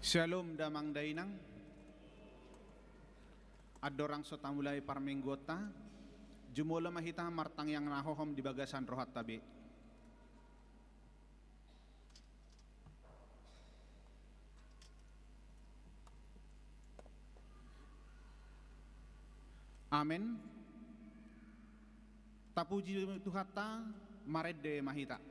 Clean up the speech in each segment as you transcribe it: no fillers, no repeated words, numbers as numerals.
Shalom damang dainang adorang sotamulay parmenggota jumula mahita martang yang nahohom di bagasan rohat tabi. Amen. Tapuji Tuhata maredde mahita.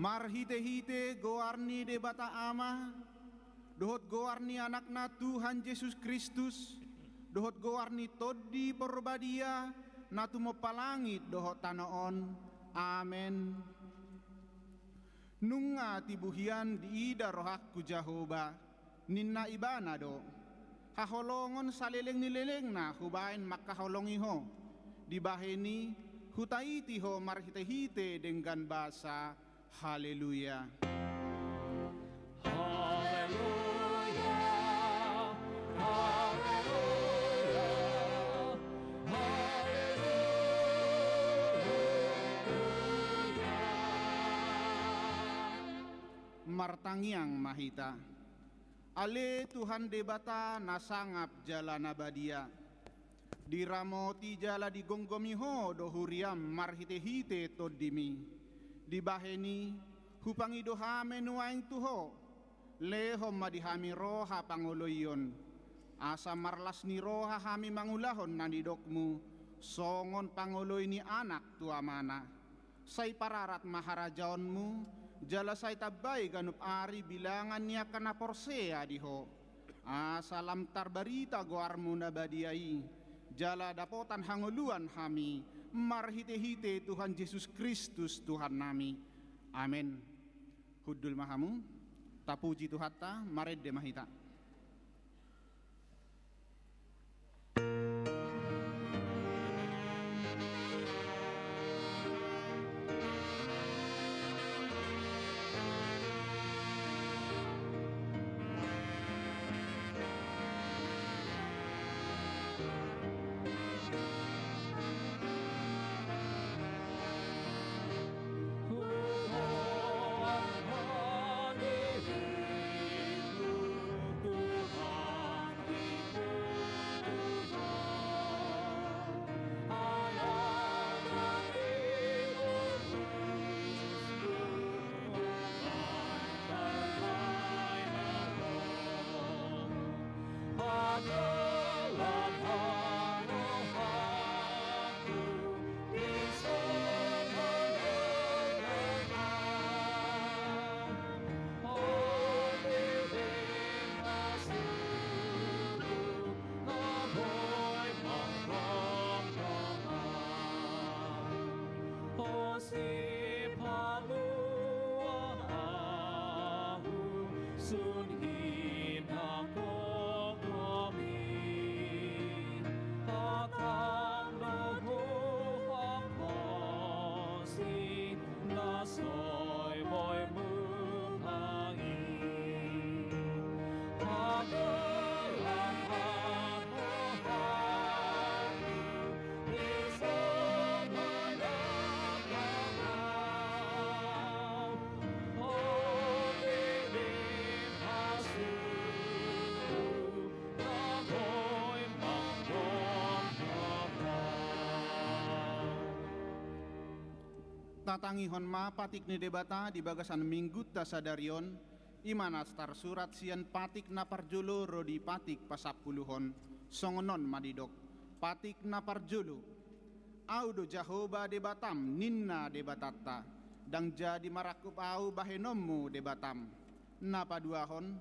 Marhite-hite goarni de bata ama, dohot goarni anakna Tuhan Yesus Kristus, dohot goarni todi porbadia, natu mopalangit dohot tanaon, amen. Nunga tibuhian di ida rohakku Jahoba, ninna ibana do, haholongon saleleng nileleng na hubain makaholongiho, dibaheni hutaiti ho marhite-hite dengan bahasa haleluya. Haleluya, haleluya, haleluya. Martangiang mahita. Ale Tuhan debata nasangap jala nabadia. Diramoti jala digonggomiho dohuriam marhite-hite todimi. Dibaheni hupangido hame nuaing tuho. Lehom madihami roha pangoloyon. Asa marlas ni roha hami mangulahon nanidokmu. Songon pangoloy ni anak tuamana. Say pararat maharajaonmu. Jala say tabay ganup ari bilangan niya kanaporsea diho. Asalam tarbarita goarmu na badiai. Jala dapotan hanguluan hami. Marhite-hite Tuhan Yesus Kristus Tuhan nami. Amin. Hudul mahamu. Tapuji Tuhan ta maredde mahita. Tatangihon ma patik ni debata di bagasan minggu tasadarion imanastar surat sian patik na parjolo rodi patik pasapuluhon songonon madidok patik na parjolo audo Jahoba debatam ninna debatata dang jadi marakup au bahenommu debatam napaduahon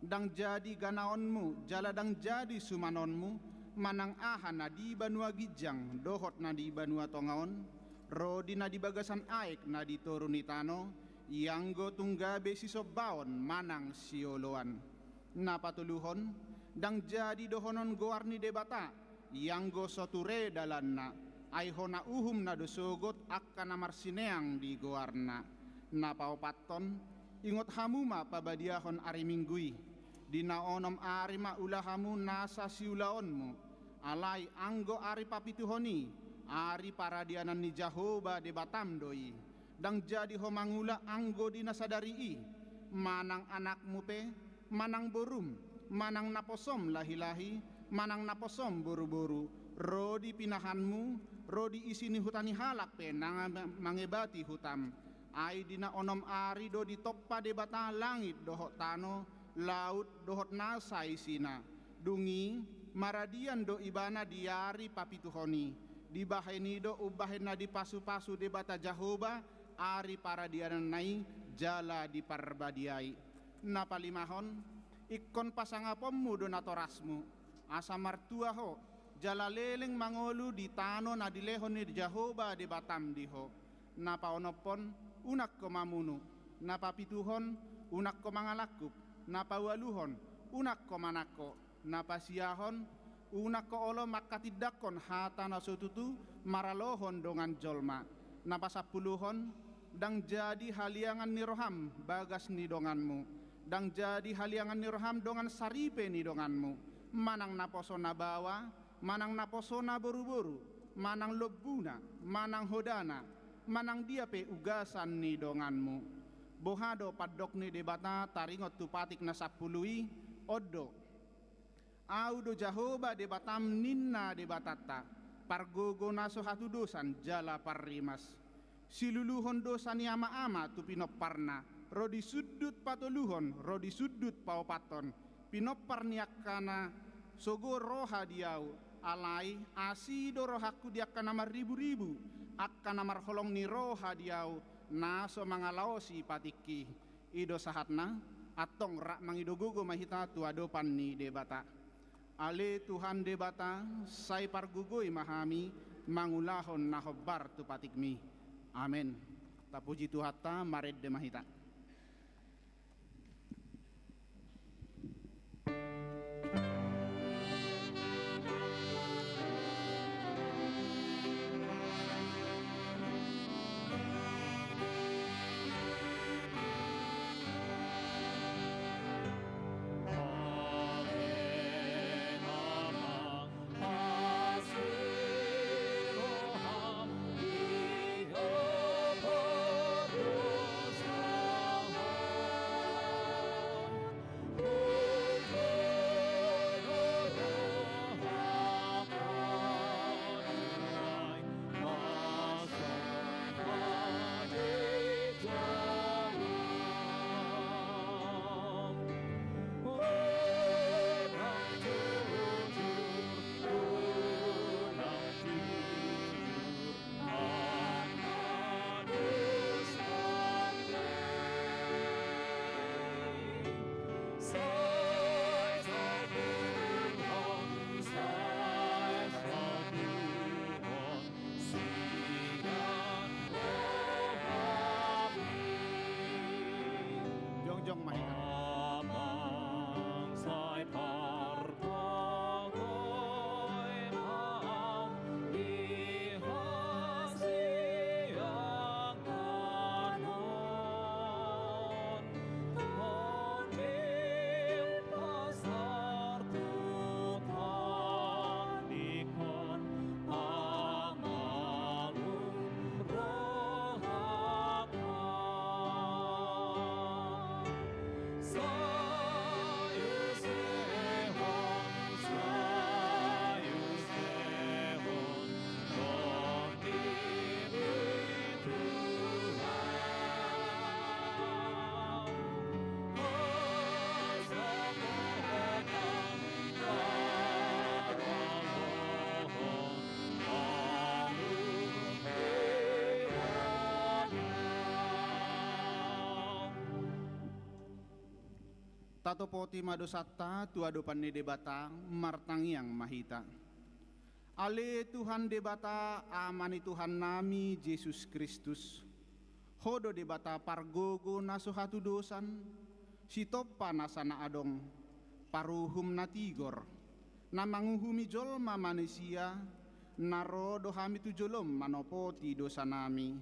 dang jadi ganaonmu jala dang jadi sumanonmu manang ahan na di banua gijang dohot na di banua tongaon rodi na di bagasan aik na di torunitano yanggo tunggabe si sobaon manang sioloan napatuluhon dang jadi dohonon goarni debata yanggo soture dalanna ay hona uhum na dosogot akka na marsineang di goarna napaopaton ingot hamuma pabadiahon ari minggui dinaonom ari maulahamu nasa siulaonmu alay anggo ari papituhoni ari paradianan ni Jahoba debatam doi dang jadi ho mangula anggo dinasadari manang anakmu pe manang borum manang naposom lahi-lahi manang naposom boru-boru rodi pinahanmu rodi isini hutani halak pe nang mangebati hutam ay dina onom ari do ditoppa debata langit dohot tano laut dohot nasai sina dungi maradian do ibana diari papituhoni di bahenido ubahena di pasu-pasu debata Jahoba ari paradianan nai jala di parbadiai napalimahon ikon pasangapommu donatorasmu asa martua ho jala leleng mangolu di tano na dilehon ni Jahoba debatam diho napaonopon unak ko mamunu napapituhon unak ko mangalakup napawaluhon unak ko manako napasiyahon una ko olo makatidakon hata na sututu maralohon dongan jolma napasapuluhon dang jadi haliangan ni roham bagas ni donganmu dang jadi haliangan ni roham dongan saripe ni donganmu manang naposo na bawa manang naposo na boru-boru manang lobuna manang hodana manang dia pe ugasan ni donganmu bohado padok ni debata taringot tupatik na sapului odo audo jahoba debatam ninna debatata pargogo naso hatudosan jala parrimas siluluhon dosan ama-ama tu pinoparna rodi sudut patoluhon rodi sudut paupaton pinopar niakana sogo roha diau alai asido rohaku diakana ribu-ribu akkana marholong ni roha diau naso mangalaosi patiki ido sahatna atong rak mangidogogo mahita tu adopan ni debata ale Tuhan debata sai pargugoi mahami mangulahon nahobar tu patikmi amin. Tapuji Tuhata mared de mahita. Jongjong mahita. Tato poti madosata tu adopan ni debata martangiang mahita. Ale Tuhan debata amani Tuhan nami Yesus Kristus. Hodo debata pargogo naso hatu dosan. Sitopa nasana adong paruhum natigor. Namanguhumi jolma manusia. Narodo hami tu jolom manopoti dosa nami.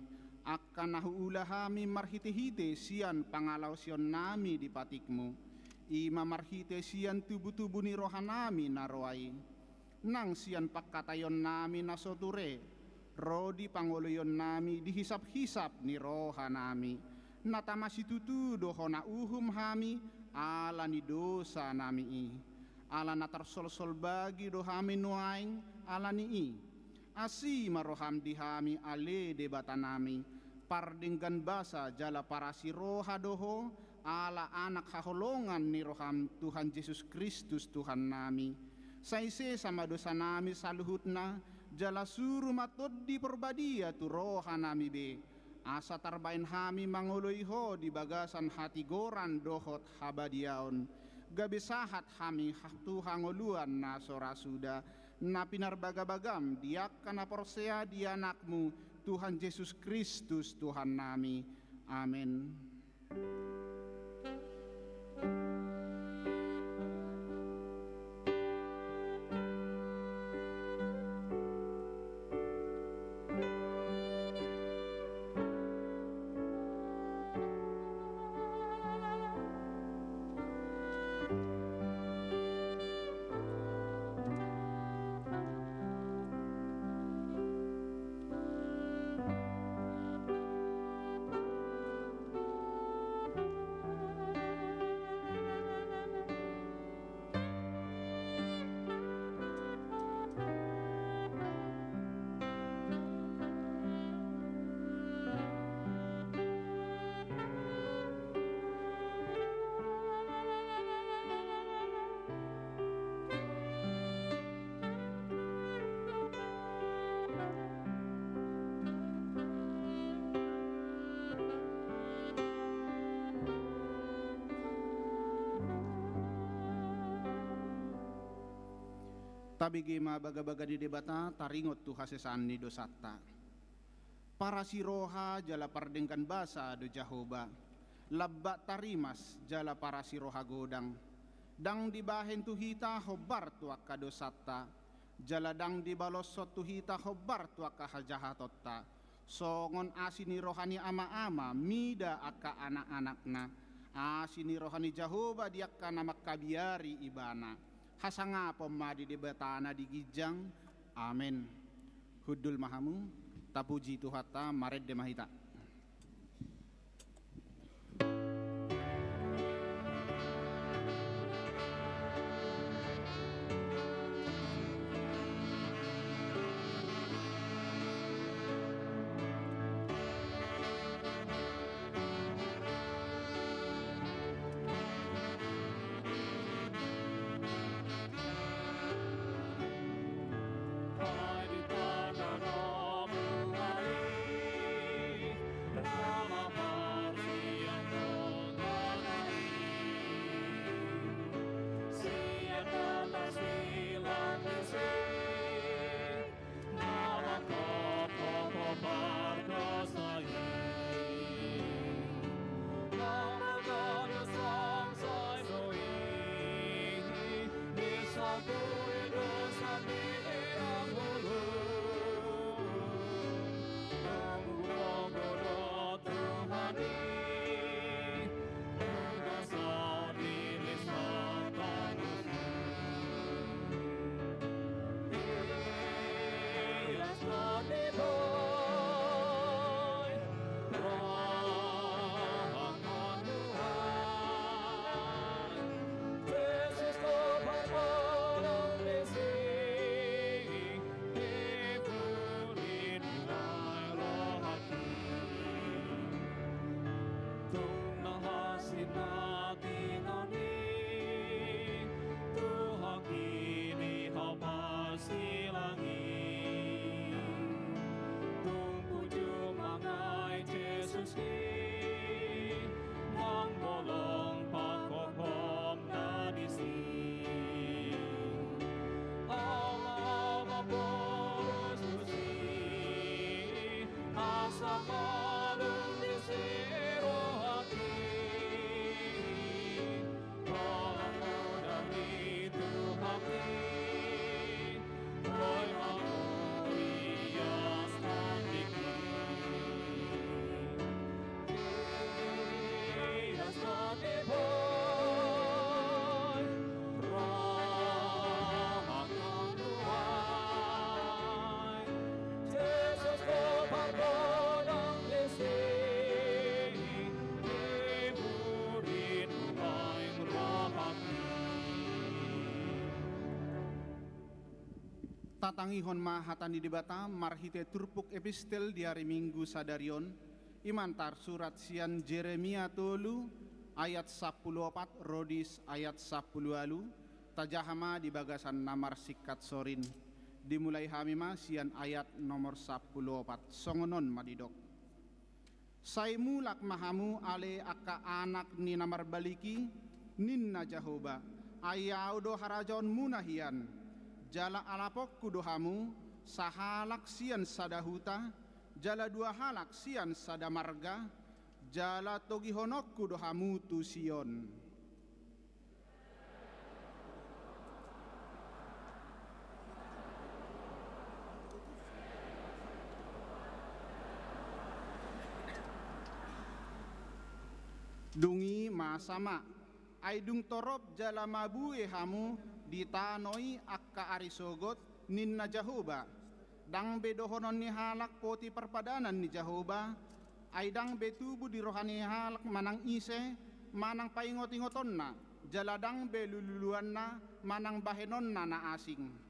Akan nahu ulahami marhite-hite sian pangalaw sion nami di patikmu. Ima marhite sian tubu-tubu ni rohanami naroai nang sian pakkatayon nami nasoture rodi pangoloyon nami dihisap-hisap ni rohanami natamasi tutu dohona uhum hami ala ni dosa nami i ala natarsol-sol bagi dohami nuaing ala ni i asi maroham dihami ale debata nami pardinggan basa jala parasi roha doho ala anak haholongan ni roham Tuhan Yesus Kristus Tuhan nami. Saise sama dosa nami saluhutna jala suru matod di perbadia tu roha nami be. Asa tarbain hami mangoloi ho di bagasan hati goran dohot habadiaon. Gabe sahat hami Tuhan ngoluan na sorasuda. Na pinarbagabagam diak kana porsea di anakmu Tuhan Yesus Kristus Tuhan nami. Amin. Tabigima baga-baga di debata taringot tu hasesan ni dosata. Para siroha jala pardengkan basa do Jahoba. Labba tarimas jala para siroha godang. Dang dibahen tu hita hobar tu akka dosata. Jala dang dibalosot tu hita hobar tu akka hajahatotta. Songon asini rohani ama-ama mida akka anak-anakna. Asini rohani Jahoba diakka nama kabiari ibana. Hasanga pemadi di betana di gijang. Amin. Hudul mahamu tapuji tuhata mared de mahita. Tatangihon mahatani debata marhite turpuk epistel di hari Minggu sadarion imantar surat sian Jeremia tolu ayat 14 rodis ayat 10 alu tajahama di bagasan namar sikat sorin dimulai hamima sian ayat nomor 14 songonon madidok. Sai mulak mahamu ale akka anak ni namar baliki ninna Jahoba ayau do harajon munahian jala alapok kudohamu sahalak sian sadahuta jala dua halak sian sadamarga jala togihonok kudohamu tu Sion. Dungi masama aidung torop jala mabue hamu ditanoi akka arisogot ninna Jahoba dang bedohonon ni halak poti perpadanan ni Jahoba aidang betubu di rohani halak manang ise manang paingot-ingotonna jaladang belululuanna manang bahenonna na asing.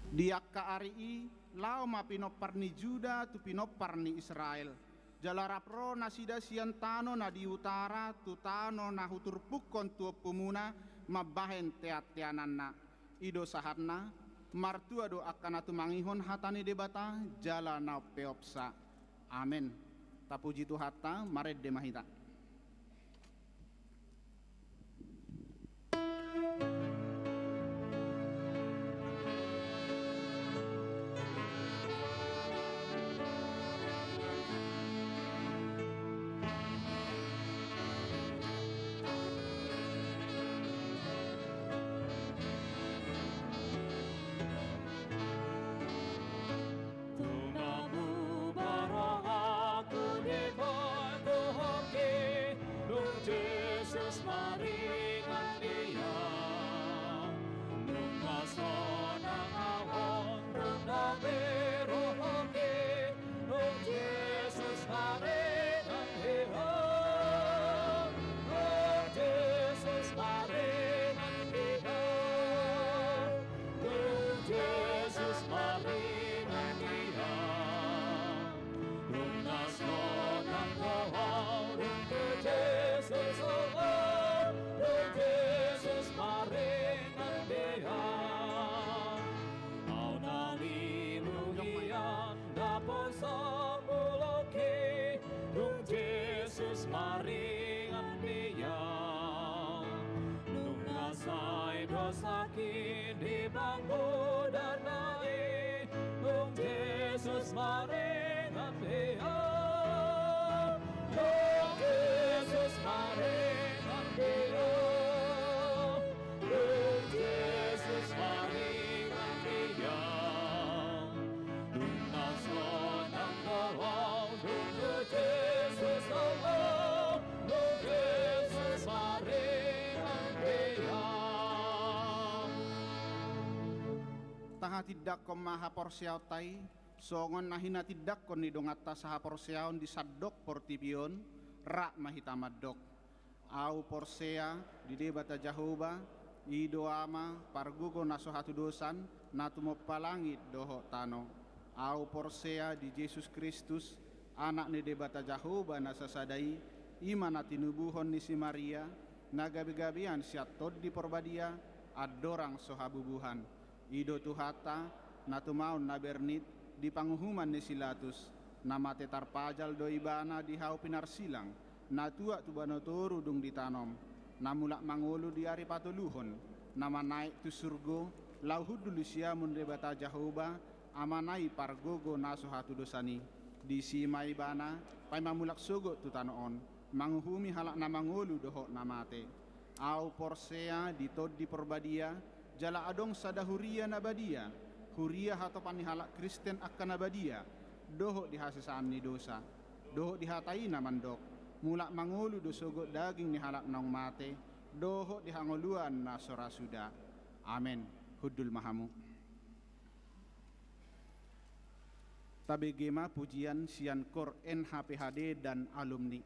Diak ka ari lao ma pinopar ni Juda tu pinopar ni Israel Jalarapro na sida sian tano na di utara tu tano na huturpukon tu pumuna mabahen teat-teanan na ido sahatna martua do akan atu mangihon hatani debata jala na peopsa. Amin. Tapuji tu hatta mared de mahita. Tungamu barang aku di batu hoki, Nung Jesus maringan dia. Nung masonang awon, nung nabiru hoki, Nung Jesus maringan dia. Nung Jesus maringan dia. Nung Jesus maringan dia. Nung nasonang awon, nung Jesus awon, nung Jesus maringan dia. Au nalimuhian dapon sa muloki, nung Jesus maringan dia. Nung nasa'y dosaki di bangko dan naik, nung Jesus maringan dia. Nung Jesus maringan dia. Nung Jesus maringan dia. Nung nasonang awang, nung Jesus awang, nung Jesus maringan dia. Taha tidak ko maha porsiaw tay, songon nahina tidak ko ni dongata saha porsiaon di sadok portipion, ra mahitamadok. Au porsea di debata Jahoba, ido ama pargugo naso hatu dosan, natumo palangit doho tano. Au porsea di Yesus Kristus, anak ni debata Jahoba nasasadai, iman na tinubuhon ni si Maria, nagabi-gabian siatod di porbadia, adorang sohabubuhan. Ido tuhata na tumaon na bernit di panguhuman ni Silatus na mate tarpajal do ibana di hau pinarsilang na tua tu banotoro dung ditanom na mulak mangulu di ari patuluhon na manaik tu surgo lauhudulu siamun debata Jahoba amanai pargogo naso hatu dosani di sima ibana pai mamulak sogo tu tanoon manguhumi halak na mangulu doho na mate au porsea di tod di porbadia jala adong sada huria nabadia, huria hato panihalak Kristen akan nabadia, doho dihasisaan ni dosa, doho dihatai namandok, mulak mangulu dosogo daging ni halak nong mate, doho dihangoluan na sorasuda. Amen. Hudul mahamu. Tabegema pujian sian kor NHPHD dan alumni.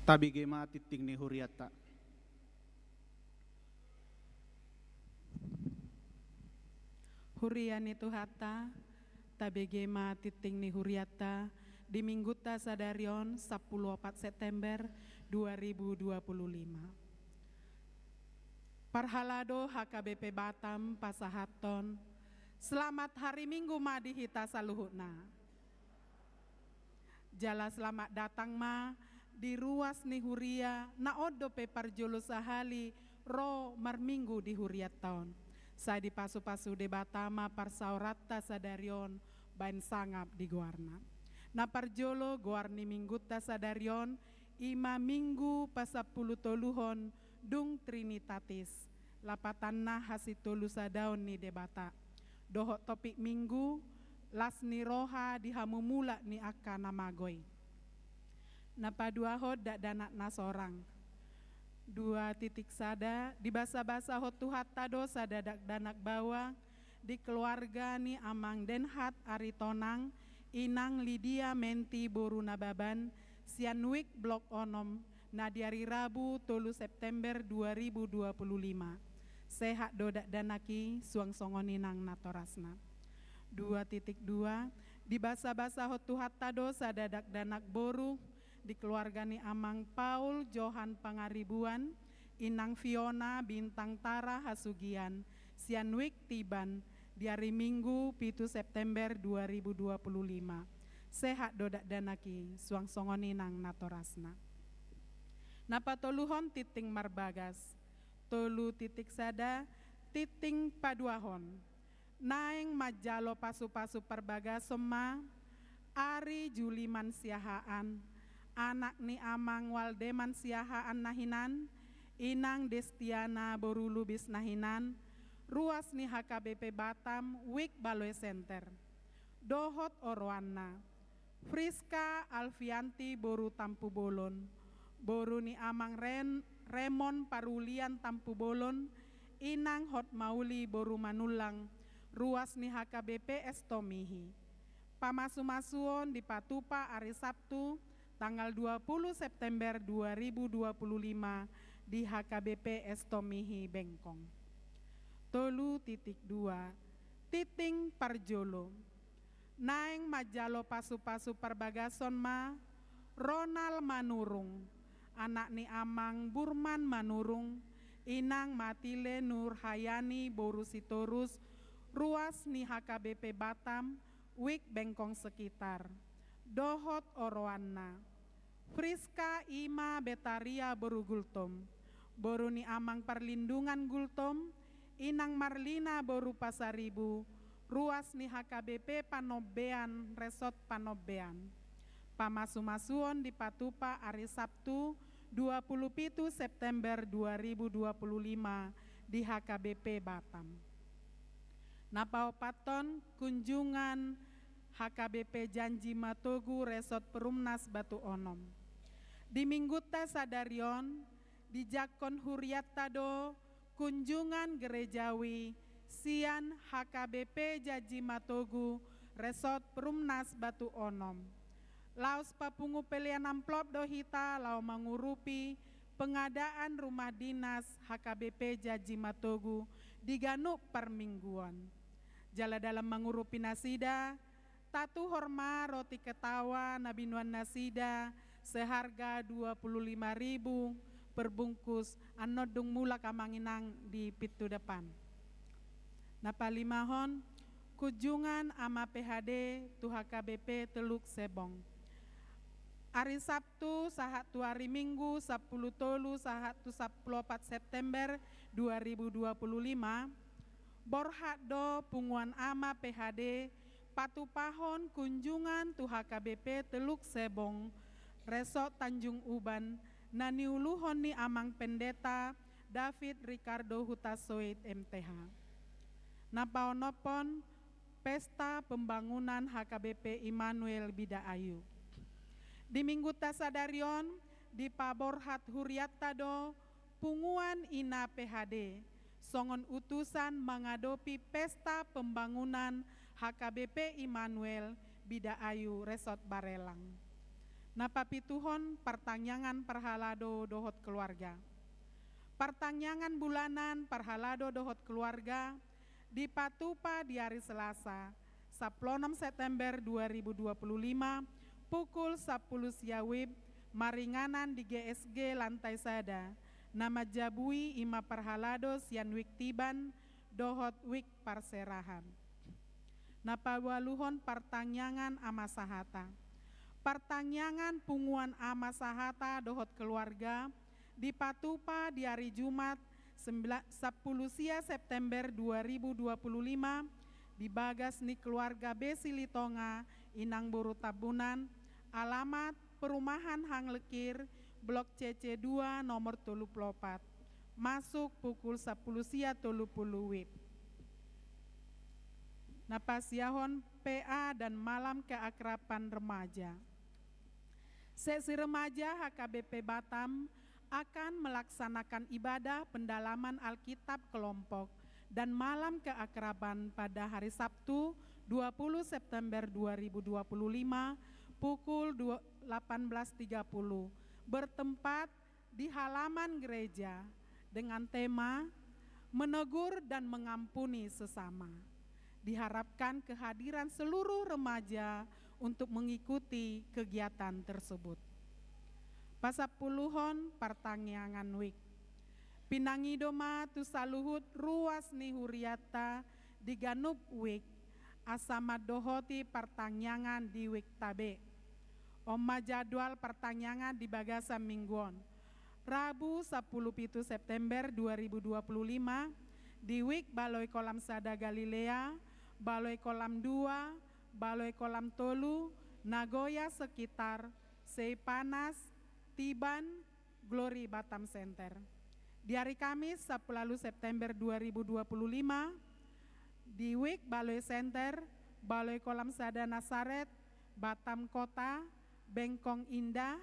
tabigema titing ni huriata. Hurian itu hata, tabegema titing ni huriata, di Mingguta Sadarion 14 September 2025. Parhalado HKBP Batam Pasahaton, selamat hari Minggu ma di hita saluhutna. Jala selamat datang ma di ruas ni huria na odo pe parjolo sahali ro marminggu di huriat taon. Saya di pasu-pasu de Batama parsaurata sadarion bain sangap di Guarna. Na parjolo Guarni Mingguta Sadarion 5 minggu pasapuluh toluhon dung Trinitatis. Lapatanna hasitolu sadaon ni debata. Dohok topik minggu las ni roha dihamumula ni akka namagoy. Na paduahod dak danak nasorang. 2 titik sada di basa-basa hotu hattado sadadak danak bawang di keluarga ni amang denhat aritonang inang Lydia Menti Boru Nababan Sianwik Blok Onom na di hari Rabu 3 September 2025 sehat dodak danaki suang songoninang natorasna. 2.2 di basa-basa hotu hattado sadadak danak boru di keluarga ni amang Paul Johan Pangaribuan, inang Fiona Bintang Tara Hasugian, Sianwik Tiban, di hari Minggu 7 September 2025. Sehat dodak danaki, suang songoninang natorasna. Napa toluhon titing marbagas, tolu titik sada, titing paduahon. Naeng majalo pasu-pasu perbagas sema, Ari Juliman Siahaan, anak ni amang Waldeman Siahaan nahinan, inang Destiana Borulubis nahinan, ruas ni HKBP Batam, Wik Baloi Center. Dohot Orwana, Friska Alfianti Boru Tampu Bolon, Boru ni amang Remon Parulian Tampu Bolon, inang Hot Mauli Boru Manulang, ruas ni HKBP Estomihi. Pamasu-masuon di Patupa hari Sabtu, tanggal 20 September 2025 di HKBP Estomihi Bengkong. 3.2 titing parjolo. Naeng majalo pasu-pasu perbagason ma Ronald Manurung, anak ni amang Burman Manurung, inang Matile Nur Hayani Boru Sitorus, ruas ni HKBP Batam, Wik Bengkong sekitar. Dohot Orowana, Friska Ima Betaria Boru Gultom, Boru ni amang perlindungan Gultom, inang Marlina Boru Pasaribu, ruas ni HKBP Panobean Resort Panobean. Pamasu-masuon di Patupa hari Sabtu 27 September 2025 di HKBP Batam. Napaopaton kunjungan HKBP Janji Matogu Resort Perumnas Batu Onom. Di Mingguta Sadarion, di Jakon Huriatado, kunjungan gerejawi Sian HKBP Janji Matogu Resort Perumnas Batu Onom. Laos papungu pelian amplop dohita lau mengurupi pengadaan rumah dinas HKBP Janji Matogu di Ganuk permingguan. Jala dalam mengurupi nasida, tatu horma roti ketawa nabinuan nasida seharga 25.000 perbungkus anodung mula kamanginang di pintu depan. Napalimahon kunjungan ama PHD tu HKBP Teluk Sebong. Hari Sabtu sahatu hari Minggu 10 tolu sahatu 14 September 2025 Borhado punguan ama PHD Patupahon kunjungan tu HKBP Teluk Sebong Resort Tanjung Uban naniuluhon ni amang pendeta David Ricardo Hutasoit MTH. Napaonopon pesta pembangunan HKBP Immanuel Bidaayu. Di Mingguta Sadarion di Paborhat Huriatado punguan ina PHD songon utusan mengadopi pesta pembangunan HKBP Immanuel Bidaayu Resort Barelang. Napapituhon pertanyaan perhalado dohot keluarga. Pertanyaan bulanan perhalado dohot keluarga dipatupa di hari Selasa, 16 September 2025, pukul 10 siawib, maringanan di GSG Lantai Sada, nama jabui ima perhalado sian wik tiban, dohot wik parserahan. Napawaluhon pertanyaan amasahata. Pertanyaan punguan amasahata dohot keluarga dipatupa di hari Jumat 10 September 2025 di bagas ni keluarga Besilitonga Inang Boru Tabunan, alamat Perumahan Hang Lekir, Blok CC2 nomor 34, masuk pukul 10 WIB. Napasiahon PA dan malam keakraban remaja. Sesi remaja HKBP Batam akan melaksanakan ibadah pendalaman Alkitab kelompok dan malam keakraban pada hari Sabtu 20 September 2025 pukul 18.30 bertempat di halaman gereja dengan tema menegur dan mengampuni sesama. Diharapkan kehadiran seluruh remaja untuk mengikuti kegiatan tersebut. Pasapuluhon pertanyaan wik. Pinangidoma tu saluhut ruas ni huriata di ganup wik asama dohoti pertanyaan di wik tabe. Oma jadwal pertanyaan di bagasan mingguan. Rabu 10 September 2025 di wik Baloi Kolam Sada Galilea, Baloi Kolam 2, Baloi Kolam Tolu, Nagoya sekitar, Seipanas, Tiban, Glory Batam Center. Di hari Kamis 10 September 2025 di wik Baloi Center, Baloi Kolam Sada Nasaret, Batam Kota, Bengkong Indah,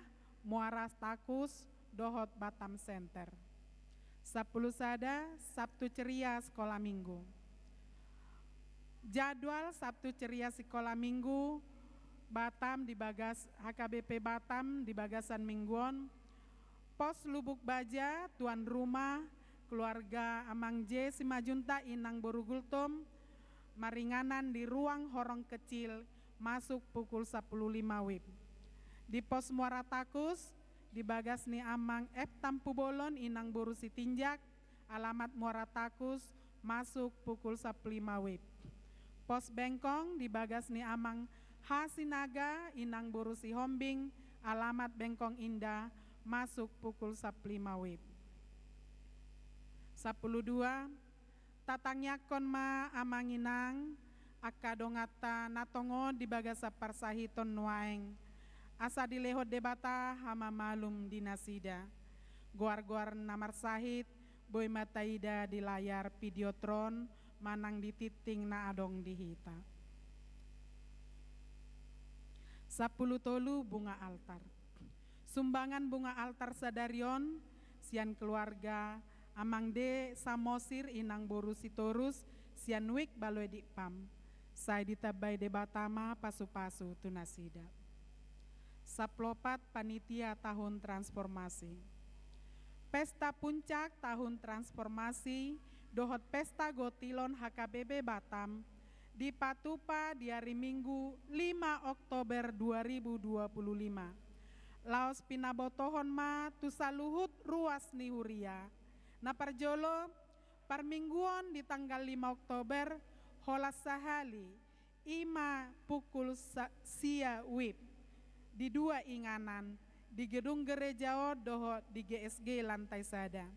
Muara Takus, Dohot Batam Center. 10 Sada, Sabtu Ceria Sekolah Minggu. Jadwal Sabtu Ceria Sekolah Minggu Batam di bagas HKBP Batam di bagasan mingguan. Pos Lubuk Baja, tuan rumah, keluarga Amang J Simajunta Inang Borugultom, maringanan di ruang horong kecil, masuk pukul 10.05 WIB. Di pos Muara Takus, di bagas ni Amang F Tampu Bolon Inang Boru Sitinjak, alamat Muara Takus, masuk pukul 10.05 WIB. Pos Bengkong di bagas ni Amang Hasinaga Inang Boru Sihombing, alamat Bengkong Indah, masuk pukul 10.05 WIB. 12 tatanyakon ma amanginang akadongata natongo di bagasa parsahiton nuaeng asa dilehot debata hama malum dinasida goar-goar namar sahit boy mataida di layar videotron manang di titing na adong dihita. 10 tolu bunga altar. Sumbangan bunga altar sadarion sian keluarga Amang de Samosir Inang Boru Sitorus sian wik baloi di pam. Saya ditabai de Batama pasu-pasu tunasida. Saplopat panitia tahun transformasi. Pesta puncak tahun transformasi dohot pesta gotilon HKBP Batam di Patupa di hari Minggu 5 Oktober 2025. Laos pinabotohon ma tusaluhut ruas ni huria. Naparjolo parmingguan di tanggal 5 Oktober holas sahali ima pukul sia wib di 2 inganan di gedung gereja doho di GSG Lantai Sada.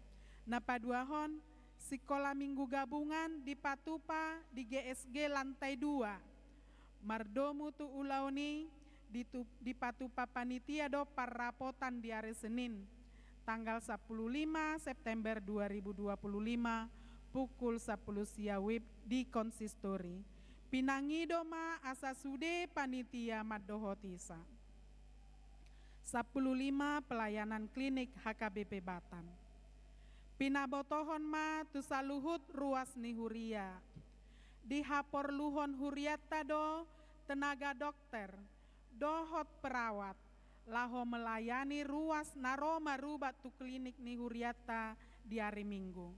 Napaduahon sekolah minggu gabungan di Patupa di GSG Lantai 2. Mardomu tu ulauni di Patupa panitia do parapotan di hari Senin tanggal 15 September 2025 pukul 10 siawib di konsistori. Pinangido ma asasude panitia madohotisa. 15 pelayanan klinik HKBP Batam. Pinabotohon ma tusaluhut ruas ni huria. Di hapor luhon huriat tado tenaga dokter, dohot perawat, laho melayani ruas naroma rubat tu klinik ni huriata di hari Minggu.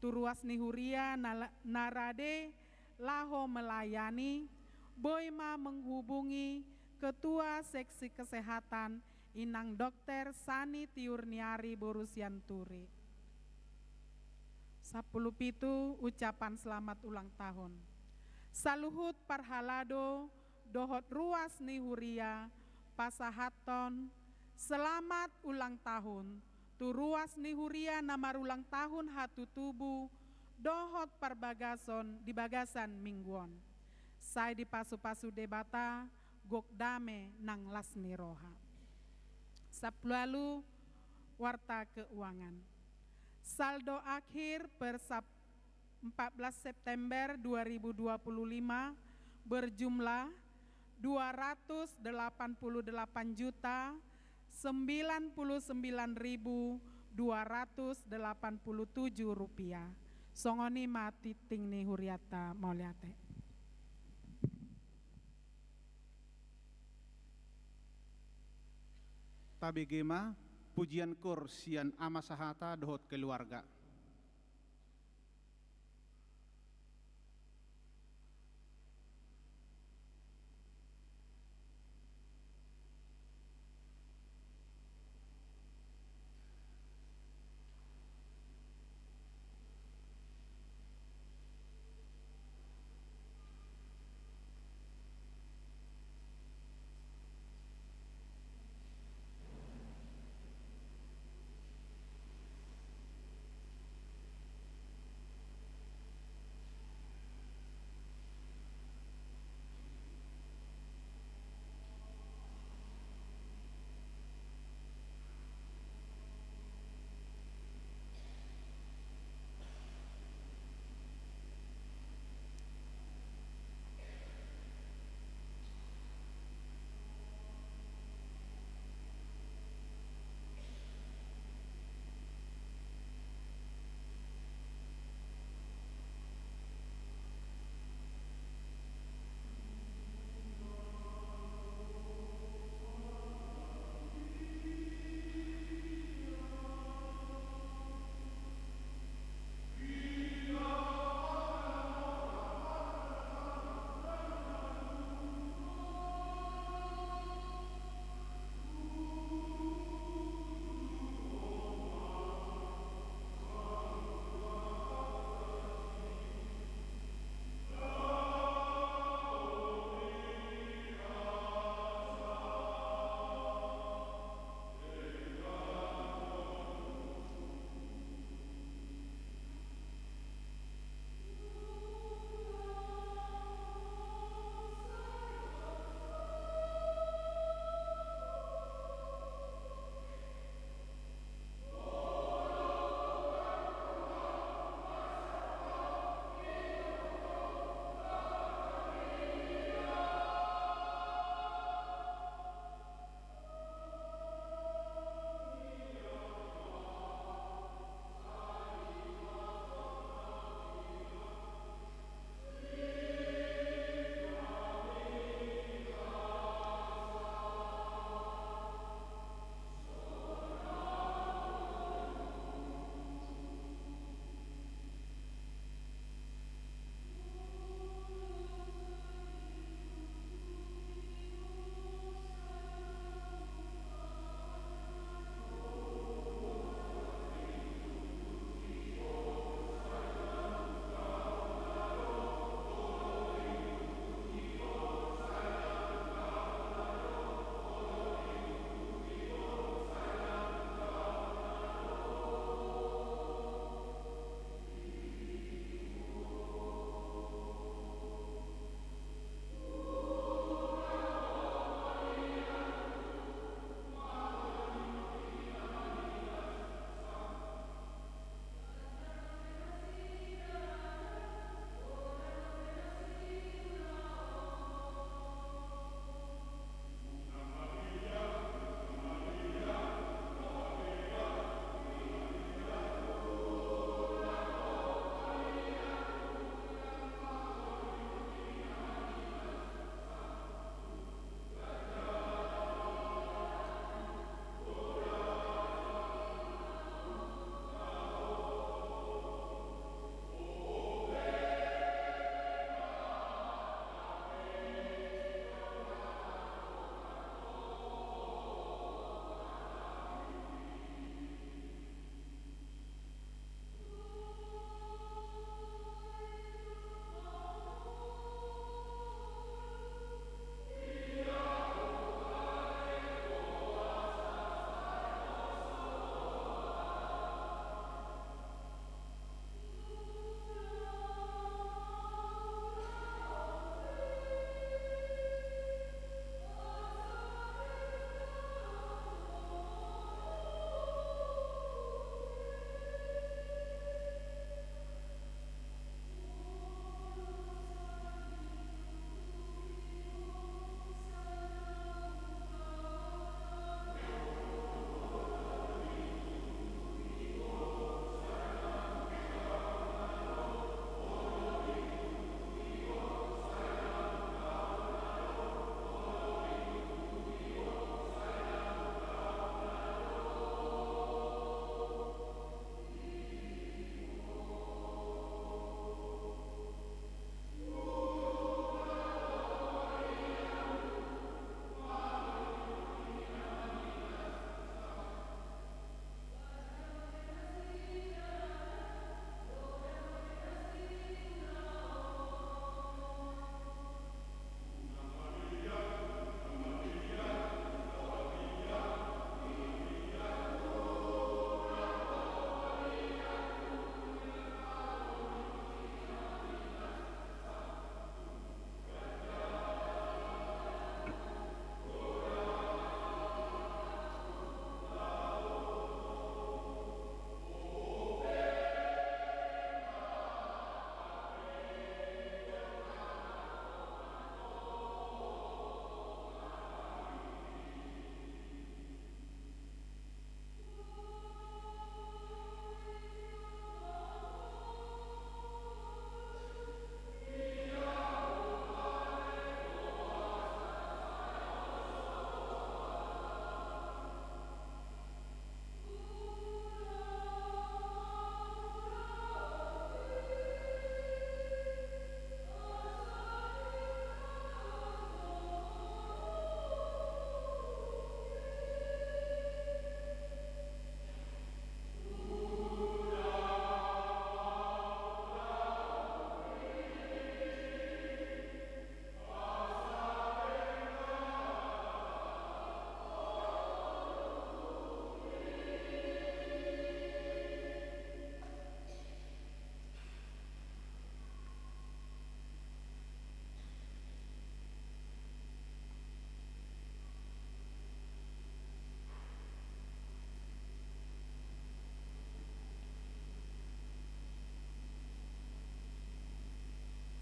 Tu ruas ni huria narade laho melayani, boima menghubungi Ketua Seksi Kesehatan Inang Dokter Sani Tiurniari Borusianturi. 17 ucapan selamat ulang tahun. Saluhut parhalado dohot ruas ni huria pasahaton selamat ulang tahun. Tu ruas ni huria namar ulang tahun hatu tubuh dohot parbagason di bagasan mingguon. Saya di pasu-pasu debata gokdame nang lasni roha. Sablalu warta keuangan. Saldo akhir per 14 September 2025 berjumlah 288.297 rupiah. Songoni mati tingni huriata mauliate. Tabegema pujian kur sian ama sahata dohot keluarga.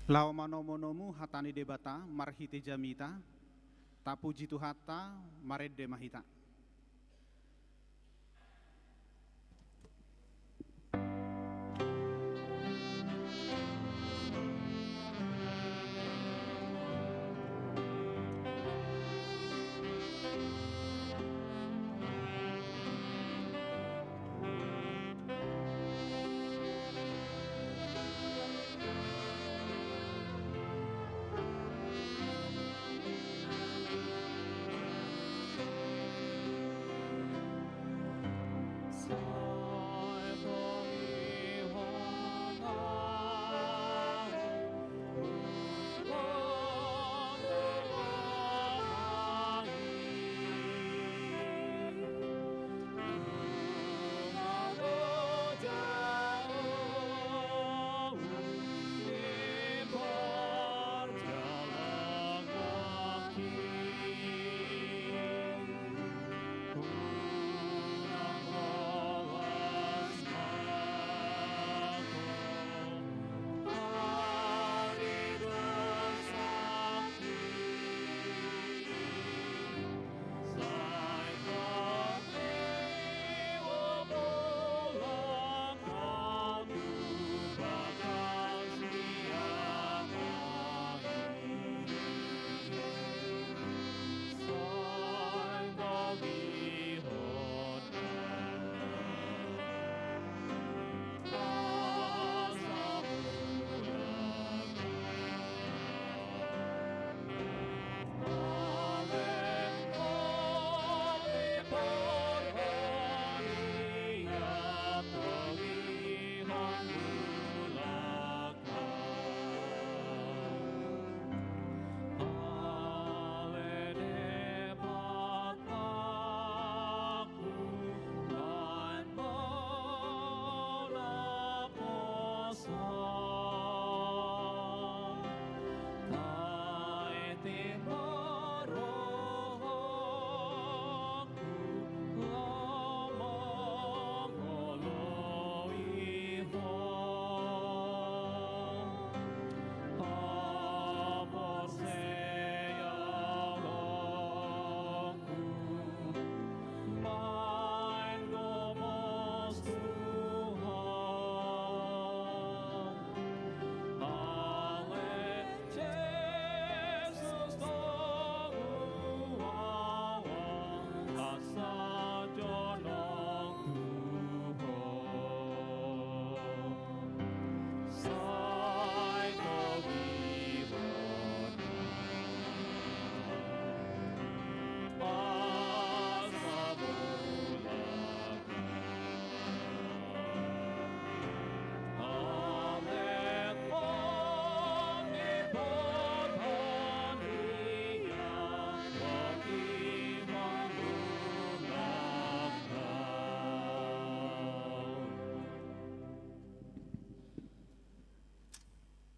Lao manomonomu hatani debata marhite jamita, tapu jitu hatta maredde mahita.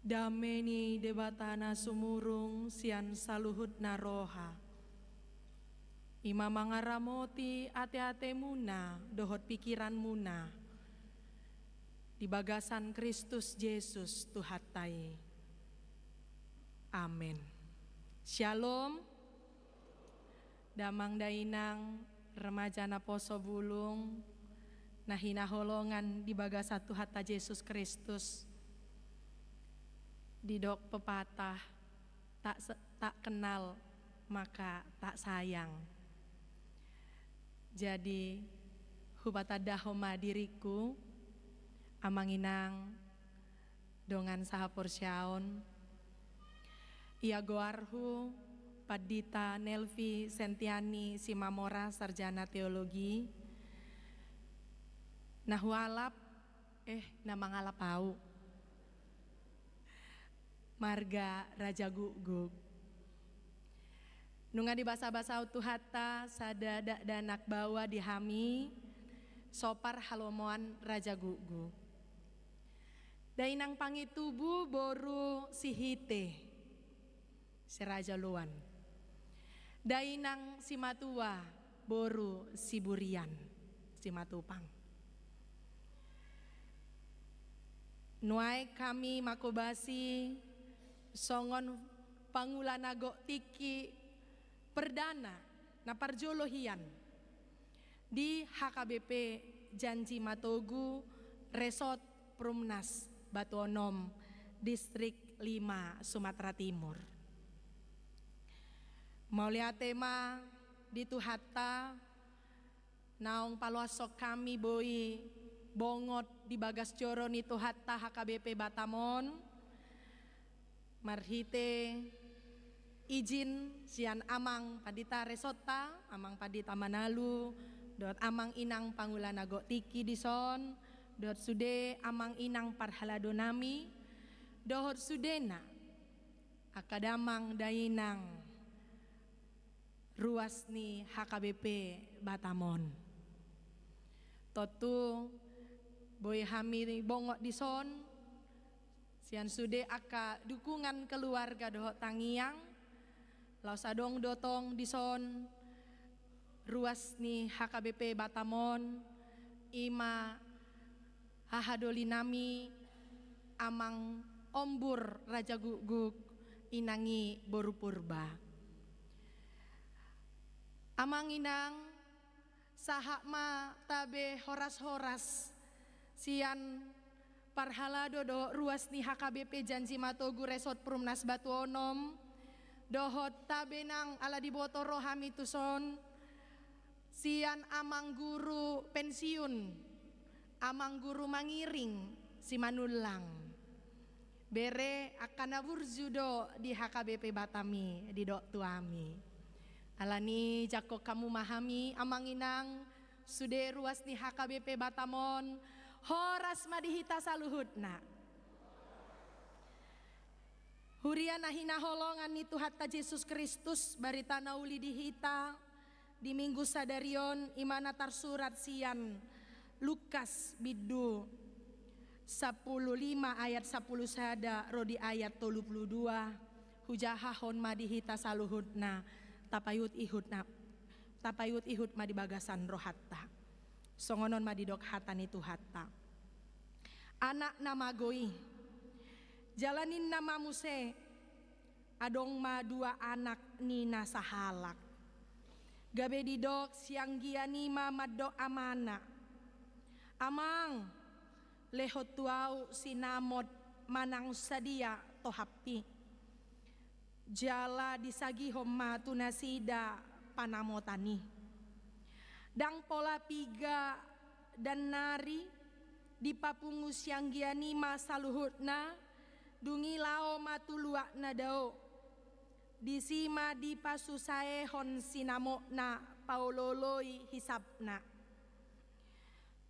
Dameni debatana sumurung sian saluhut naroha. Ima mangaramoti ate-ate muna dohot pikiran muna. Di bagasan Kristus Yesus Tuhatai. Amin. Shalom. Damang dainang remaja na poso bulung. Nahina holongan di bagasa Tuhata Yesus Kristus. Didok pepatah, tak kenal maka tak sayang. Jadi hubata dahoma diriku, amanginang dongan saha porsyaon, ia goarhu Padita Nelvi Sentiani Simamora Sarjana Teologi, nahualap namangalap pau. Marga Raja Gugug. Nunga di basa-basa Tuhata sada danak bawa dihami sopar halomoan Raja Gugug. Dainang pangitubu boru sihite si Raja Luan. Dainang si Matua boru si Burian si Matupang. Nuai kami makobasi songon Pangula nago tiki perdana na parjolohian di HKBP Janji Matogu Resort Prumnas Batuonom Distrik 5 Sumatera Timur. Maulia tema di Tuhatta naong paluasok kami boi bongot di Bagas Joro ni Tuhatta HKBP Batamon marhite izin sian amang padita resota amang padita Manalu dot amang inang Pangula nago tiki dison dot sude amang inang parhalado nami dohot sudena akadamang dainang ruas ni HKBP Batamon totu boy hami bongot dison sian sude aka dukungan keluarga dohot tangiang laos adong dotong dison ruas ni HKBP Batamon ima hahadoli nami amang ombur Raja Guguk inangi boru purba amang inang sahakma tabe horas-horas sian parhalado do ruas ni HKBP Janji Matogu Resort Prumnas Batuonom dohot tabenang ala di boto rohami tuson sian amang guru pensiun amang guru mangiring si manulang bere akan naburjudo di HKBP Batami di dok tuami alani jako kamu mahami amang inang sude ruas ni HKBP Batamon horas madihita saluhutna Huria nahina holongan ni Tuhatta Yesus Kristus barita nauli dihita di Minggu Sadarion imana tarsurat sian Lukas bidu 15 ayat 10 sada rodi ayat 32 hujahahon madihita saluhutna tapayut ihut madi bagasan rohatta songonon madidok hatan itu hatta anak nama goi jalanin nama muse adong ma dua anak nina sahalak gabe didok siang giani ma maddo amana amang lehot tuau sinamot manang sadia tohapti jala disagi homma tunasida panamotani dang pola piga dan nari di papungu siang giani ma saluhutna dungi lao matuluak na dao disima di pasusae hon sinamokna pauloloi hisapna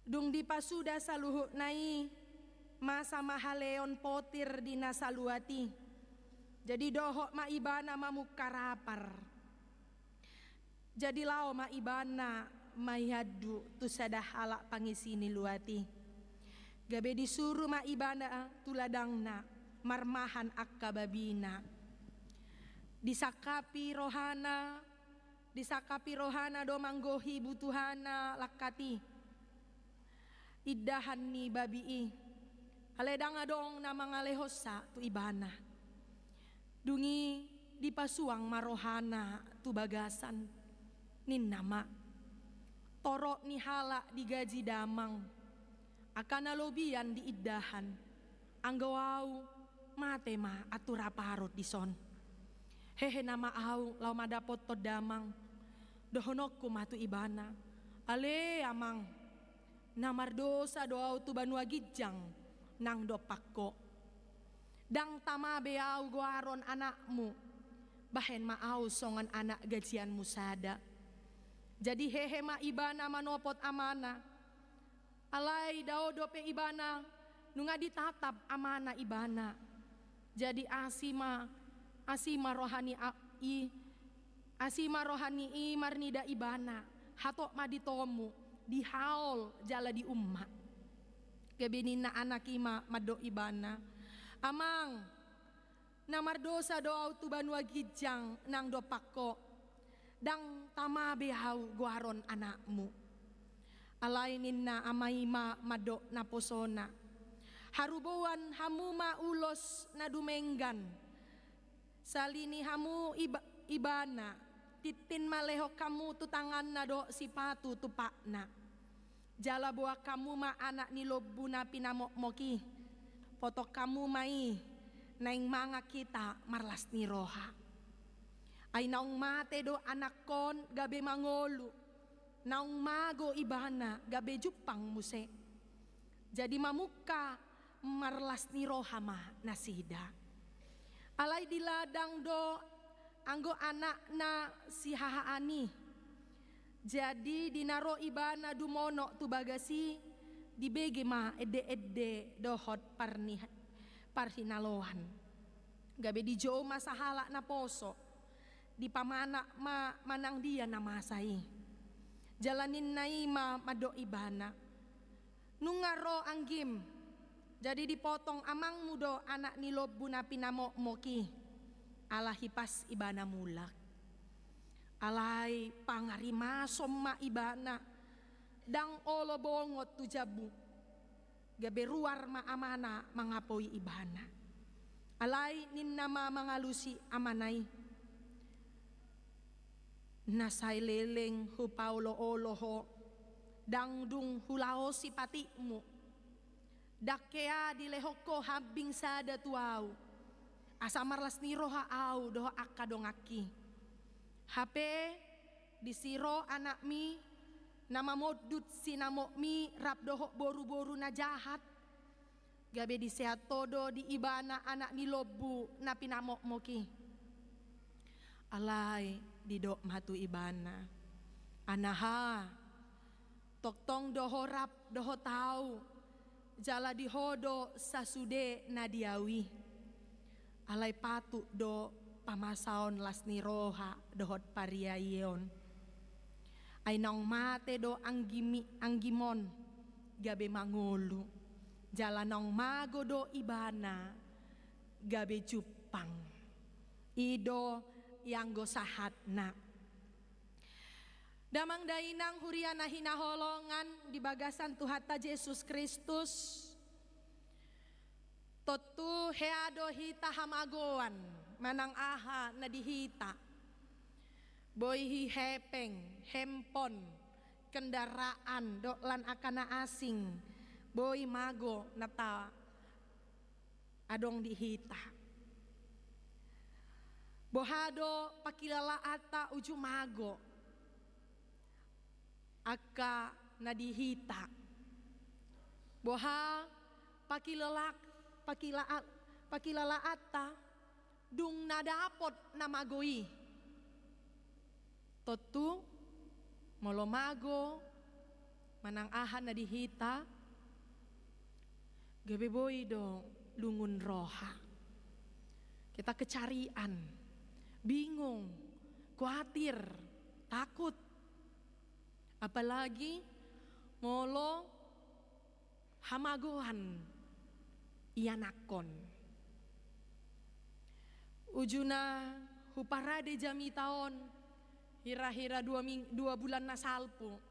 dung di pasuda saluhut nai masa mahaleon potir di nasaluati jadi dohok ma ibana mamukarapar jadi lao ma ibana mayadu tusadah halak pangisini luati gabe disuruh ma ibana tuladangna marmahan akka babina disakapi rohana do manggohi butuhana lakati iddahan ni babii aledang adong namang alehosa tu ibana dungi dipasuang marohana tu bagasan nin nama torok ni hala digaji damang akan alobian di iddahan anggawau mate ma atura parot dison hehe nama au lau madapot to damang dohonokku matu ibana ale amang namar dosa doau tu banua gijang nang do pakko dang tama beau goaron anakmu bahen ma au songan anak gajian musada jadi hehe ma ibana manopot amana alai dao dope ibana nunga ditatap amana ibana jadi asima rohani i marnida ibana hatok maditomu di haul jala di umma kebenina anak ima mado ibana amang namar dosa doau tu banua gijang nang do pakko dang tama behau guaron anakmu alainin na amaima mado naposona harubowan hamuma ulos na dumenggan salini hamu ibana titin maleho kamu tu tangan na do sipatu tu pakna jala buah kamu ma anak ni lobu na pinamok-moki foto kamu mai naing manga kita marlas ni roha ay naong mate do anak kon gabe mangolu naong mago ibana gabe jupang muse jadi mamuka marlas ni roha ma nasida alay di ladang do anggo anak na si hahaani jadi dinaro ibana dumono tu bagasi di bege ma ede dohot parhinalohan gabe di jo masahala na poso di pamana manang dia na masai jalanin naima mado ibana nungaro anggim jadi dipotong amang mudo anak ni lobu na pinamok-moki ala hipas ibana mulak alay pangarima somma ibana dang olo bongot tu jabu gabe ruar ma amana mangapoy ibana alay ninnama mangalusi amanay nasay leleng hu paulo oloho dangdung hulao si patimu dakea dilehoko habing sada tuau asamarlas ni roha au doho akadongaki HP disiro anak mi nama modut sinamok mi rap doho boru-boru na jahat gabe disehat todo di ibana anak ni lobu na pinamok-moki alay didok matu ibana anaha toktong doho rap doho tau jala dihodo sasude na diawi alay patu do pamasaon las ni roha dohot pariayon ay nang mate do anggimon gabe mangolu jala nang mago do ibana gabe jupang ido yang go sahat na damang dainang huriana hinaholongan di bagasan Tuhata Yesus Kristus totu heado hita hamagoan manang aha na dihita boy hi hepeng hempon kendaraan doklan akana asing boy mago nata adong dihita bohado pakilala ata uju mago aka na dihita boha pakilala ata dung nadapot na magoi totu molo mago manang ahan na dihita gabe boy do lungun roha kita kecarian bingung khawatir takut apalagi molo hamagohan ianakon ujuna huparade jami taon hira-hira 2 bulan na salpo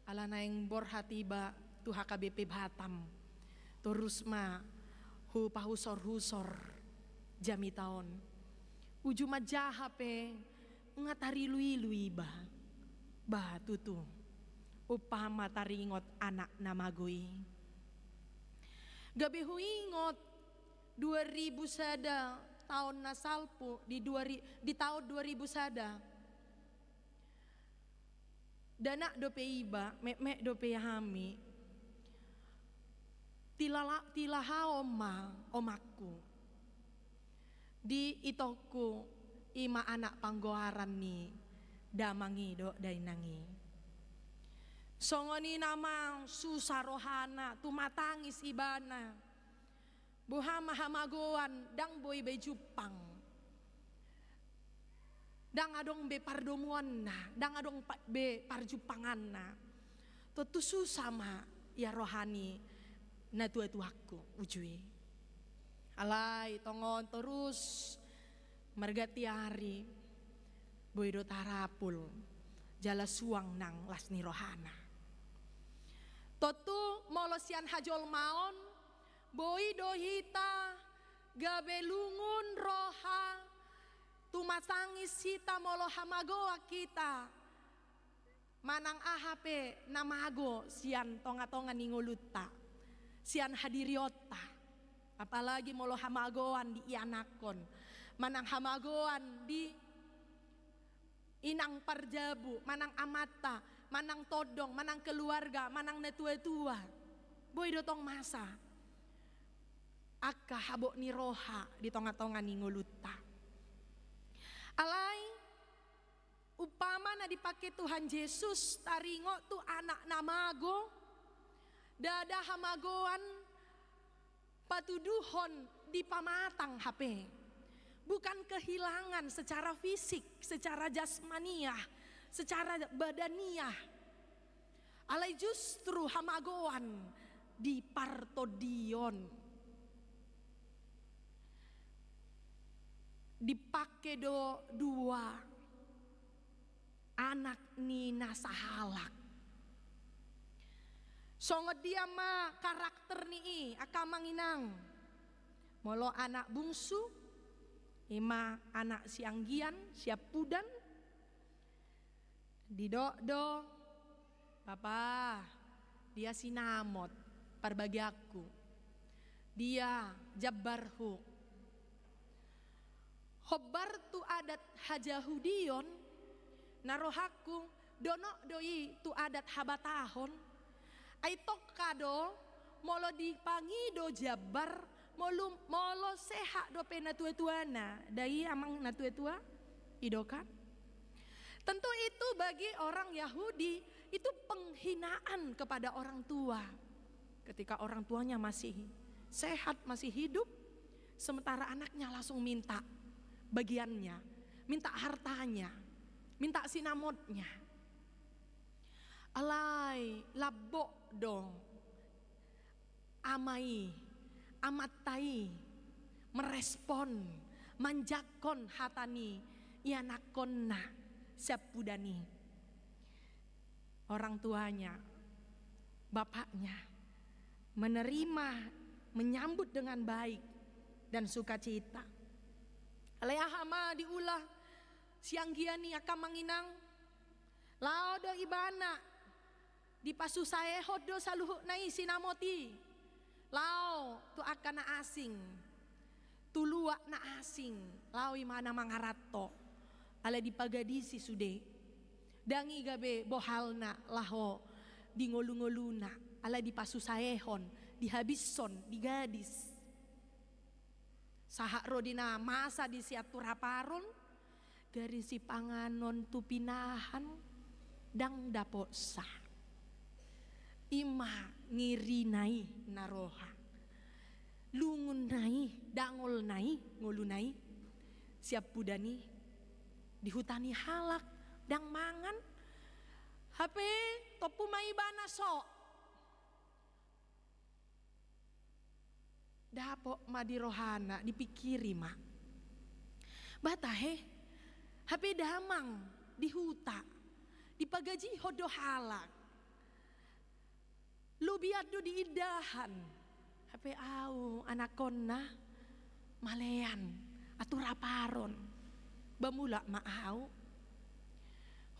ala naeng borha tiba tu HKBP Batam terus ma hu pahusor-husor jami taon uju majaha pe ngatari lui-lui ba tutu upama taringot anak namagui gabi huingot 2000 sada tahun nasalpo di tahun 2000 sada dana dope iba mek dope hami tilaha omakku di itoku ima anak panggoaran ni damangi do dainangi songoni namang susah rohana tumatangis ibana buhama hamagoan dang boy be jupang dang adong be pardomuan na dang adong be parjupangan na tutu susah ma ya rohani na tua-tuaku ujui alay tongon terus margati hari boy do tarapul jala suang nang lasni rohana totu molosian hajol maon boy do hita gabe lungun roha tumasangis sita molo hamagoa kita. Manang ahape namago sian tonga-tonga ningoluta. Sian hadiriota. Apalagi molo hamagoan di ianakon. Manang hamagoan di inang parjabu, manang amata, manang todong, manang keluarga, manang netua-tua. Boy dotong masa. Akka habok ni roha di tonga-tonga ningoluta. Alai upama na dipakai Tuhan Yesus taringo tu anak namago dada hamagoan patuduhon di pamatang HP. Bukan kehilangan secara fisik, secara jasmaniah, secara badaniah. Alai justru hamagoan di partodion. Dipakai dua anak ni nasahalak. Songo dia ma karakter ni akamanginang. Molo anak bungsu, ima anak sianggian, siap pudan. Didok-do, papa, dia sinamot, parbagi aku. Dia jabarhu. Hobar tu adat hajahudion, narohaku, dono doi tu adat habatahon. Aitok kado, molo dipangido jabar, molo sehat do pe natua-tuana. Dai amang natua-tua, idokan. Tentu itu bagi orang Yahudi, itu penghinaan kepada orang tua. Ketika orang tuanya masih sehat, masih hidup, sementara anaknya langsung minta bagiannya, minta hartanya, minta sinamotnya. Alai labok dong, amai, amatai, merespon, manjakon hatani, ianakonna, siapudani. Orang tuanya, bapaknya, menerima, menyambut dengan baik dan sukacita. Alehama diulah siang giani akan manginang lao do ibana di pasu saya hodo saluhuk nai sinamoti lao tu akan na asing tuluak na asing lao imana mangarato ale di pagadisi sude dangi gabe bohalna laho di ngolu-ngoluna ale di pasu saehon di habison di gadis sahak rodina masa di siatur haparon garisi panganon tupinahan dang dapok sah ima ngirinai naroha lungun nai dangol nai ngulu nai siap pudani di hutani halak dang mangan HP topu mai bana sok dapok ma di rohana dipikiri ma batahe HP damang di huta dipagaji hodo halak lu biadu di idahan HP au anakonna malean atur aparon bamula ma au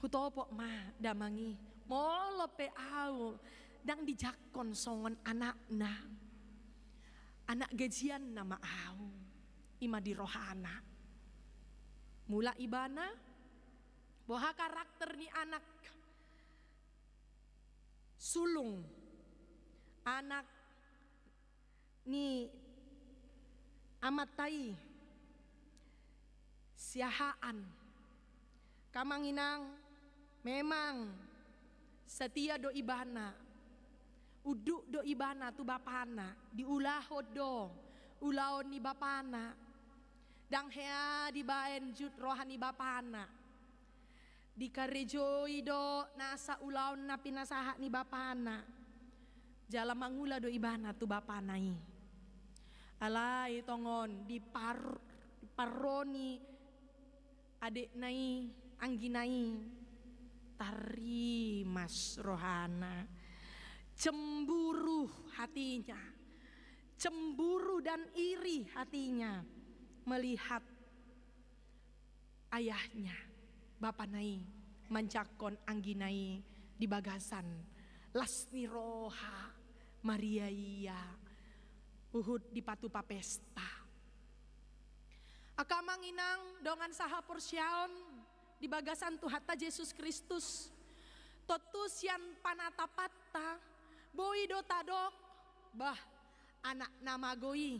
hutopok ma damangi molo pe au dang dijakon songon anakna anak gajian nama au ima di rohana mula ibana boha karakter ni anak sulung anak ni amatai siahaan kamanginang memang setia do ibana uduk do ibana tu bapana diulah do ulaon ni bapana dang hea dibaen jut rohani bapana dikarejoi do nasa ulaon na pinasaha ni bapana jala mangula do ibana tu bapanai alai tongon diparoni adek nai angginai tari mas rohana cemburu hatinya cemburu dan iri hatinya melihat ayahnya Bapa nai mancakon angginai di bagasan lasni roha Maria iya uhud di patu papesta. Aka manginang dongan saha porsyaon di bagasan Tuhata Yesus Kristus. Totus yan panatapatta boi do tadok bah anak nama goi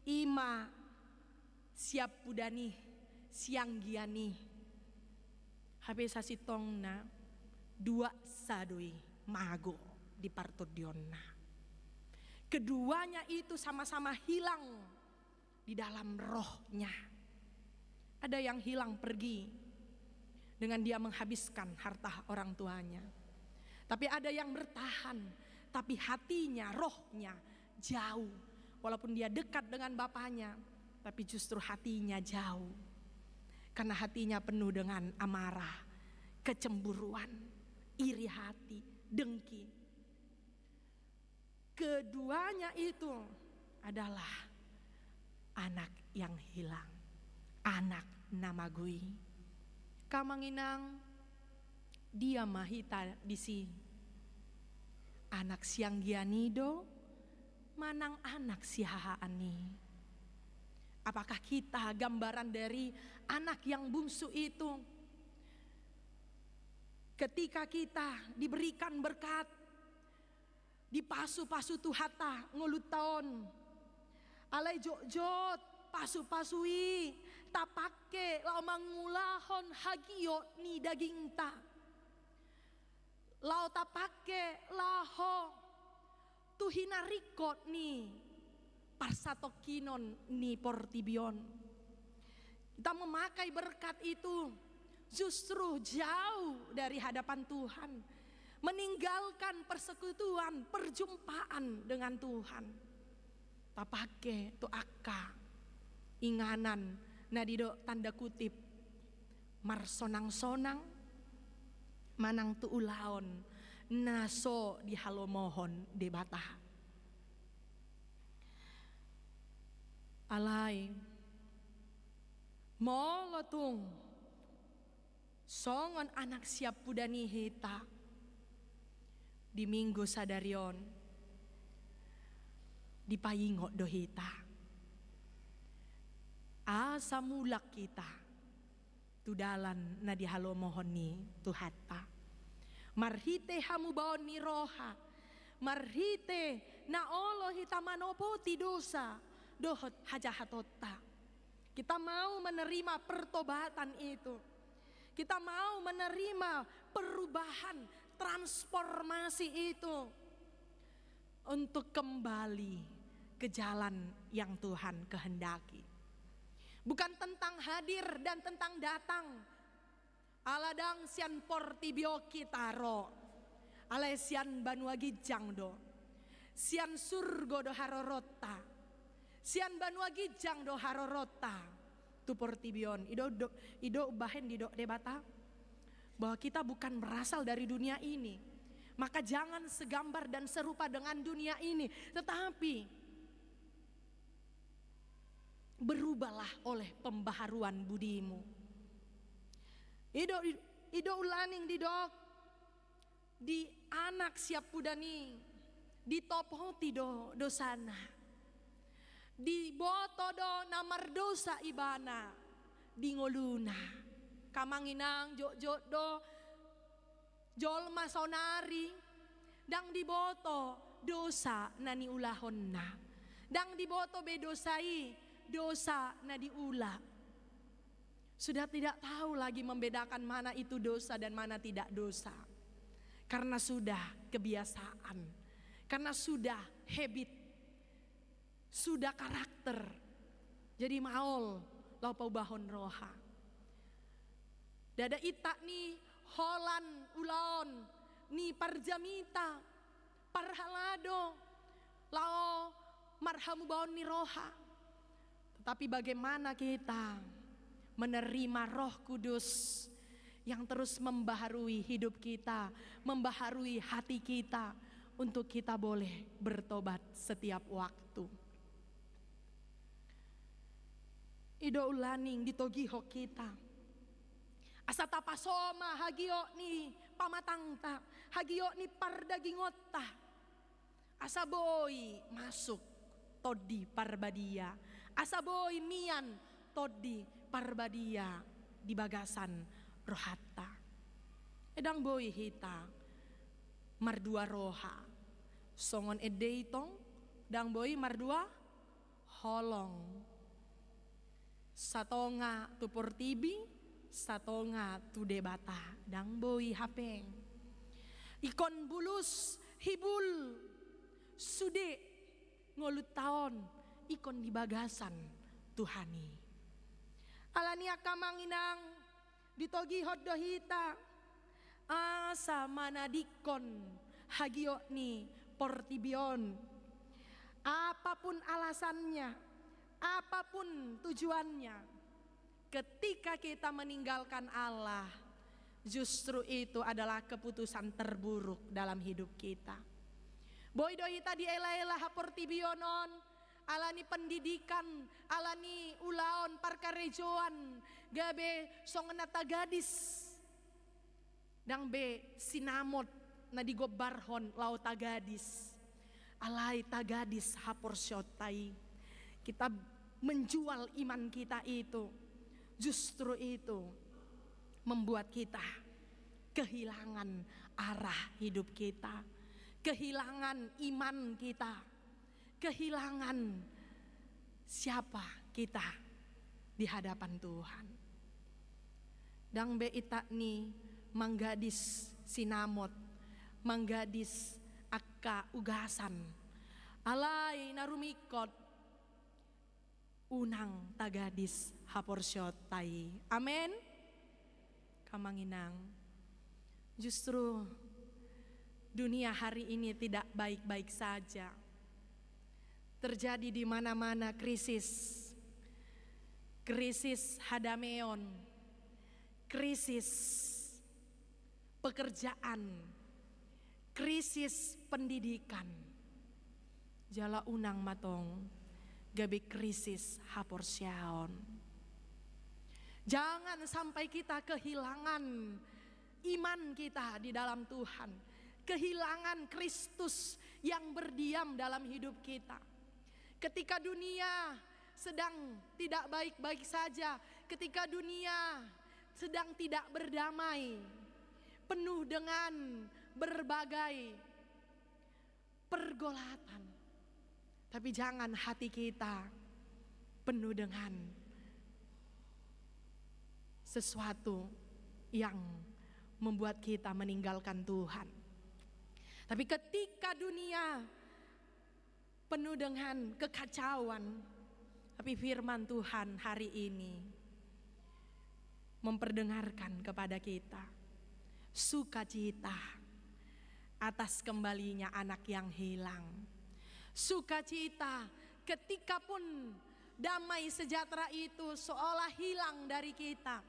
ima siap pudani siang giani habis sasitong na dua sadoi mago di partodionna. Keduanya itu sama-sama hilang di dalam rohnya. Ada yang hilang pergi dengan dia menghabiskan harta orang tuanya. Tapi ada yang bertahan, tapi hatinya, rohnya jauh. Walaupun dia dekat dengan bapaknya, tapi justru hatinya jauh. Karena hatinya penuh dengan amarah, kecemburuan, iri hati, dengki. Keduanya itu adalah anak yang hilang, anak nama gue. Kamanginang dia mahita di sini. Anak siang gianido, manang anak sihahaani. Apakah kita gambaran dari anak yang bungsu itu? Ketika kita diberikan berkat, dipasu-pasu Tuhata ngulut tahun, alai jok-jok pasu-pasui, tak pake lau mangulahon hagio ni daging ta. Lau tak pake laho tuhina rikot ni parsatokinon ni portibion. Kita memakai berkat itu justru jauh dari hadapan Tuhan, meninggalkan persekutuan, perjumpaan dengan Tuhan. Tak pakai tu aka inganan nadido tanda kutip marsonang-sonang manang tu ulaon naso di halomohon debata. Alai molotung songon anak siap pudani hita di minggu sadarion di payingo dohita asa mulak kita tudalan na di halomohon ni Tuhata marhite hamubaon ni roha marhite na olo hita manopo ti dosa dohot hajahatota. Kita mau menerima pertobatan itu, kita mau menerima perubahan transformasi itu untuk kembali ke jalan yang Tuhan kehendaki. Bukan tentang hadir dan tentang datang. Aladang sian portibio kitaro, alesian banuagi jangdo, sian surgo do harorota, sian banuagi jangdo harorota, tu portibion. Ido bahen di debata bahwa kita bukan berasal dari dunia ini. Maka jangan segambar dan serupa dengan dunia ini, tetapi berubahlah oleh pembaharuan budimu. Ido ulaning di anak siap pudani, di topo tido dosana, di boto do namar dosa ibana, di ngoluna, kamanginang jok do jolma sonari, dang di boto dosa nani ulahon na, dang di boto bedosai dosa na diulah. Sudah tidak tahu lagi membedakan mana itu dosa dan mana tidak dosa. Karena sudah kebiasaan, karena sudah habit, sudah karakter. Jadi maol lau paubahon roha. Dada itak ni holan ulaon ni parjamita parhalado lau marhamu baon ni roha. Tetapi bagaimana kita menerima Roh Kudus yang terus membaharui hidup kita, membaharui hati kita untuk kita boleh bertobat setiap waktu. Ido ulaning ditogiho kita Asa tapasoma hagio ni pamatangta, hagio ni pardagingotta. Asa boy masuk todi parbadia. Asa boy mian todi parbadia di bagasan rohatta. Edang boy hita mardua roha. Songon edeitong dang boy mardua holong. Satonga tu portibi, satonga tu debata, dang boy hapeng. Ikon bulus hibul sude ngolut taon ikon di bagasan Tuhani. Alania kamanginang ditogi hoddohita asa manadikon hagio ni portibion. Apapun alasannya, apapun tujuannya, ketika kita meninggalkan Allah, justru itu adalah keputusan terburuk dalam hidup kita. Boy dohita di ela-ela haportibionon, alani pendidikan, alani ulaon parkarejoan, gabe songenata gadis, dang be sinamot na digobarhon lau tagadis. Alai tagadis haporsyotai. Kita menjual iman kita itu. Justru itu membuat kita kehilangan arah hidup kita. Kehilangan iman kita. Kehilangan siapa kita di hadapan Tuhan. Dang be itakni manggadis sinamot, manggadis akka ugasan, alay narumikot, unang tagadis haporsyotai. Amen. Kamanginang, justru dunia hari ini tidak baik-baik saja. Terjadi di mana-mana krisis. Krisis hadameon, krisis pekerjaan, krisis pendidikan. Jala unang matong gabi krisis haporsyaon. Jangan sampai kita kehilangan iman kita di dalam Tuhan. Kehilangan Kristus yang berdiam dalam hidup kita. Ketika dunia sedang tidak baik-baik saja, ketika dunia sedang tidak berdamai, penuh dengan berbagai pergolatan. Tapi jangan hati kita penuh dengan sesuatu yang membuat kita meninggalkan Tuhan. Tapi ketika dunia penuh dengan kekacauan, tapi firman Tuhan hari ini memperdengarkan kepada kita sukacita atas kembalinya anak yang hilang. Sukacita ketika pun damai sejahtera itu seolah hilang dari kita.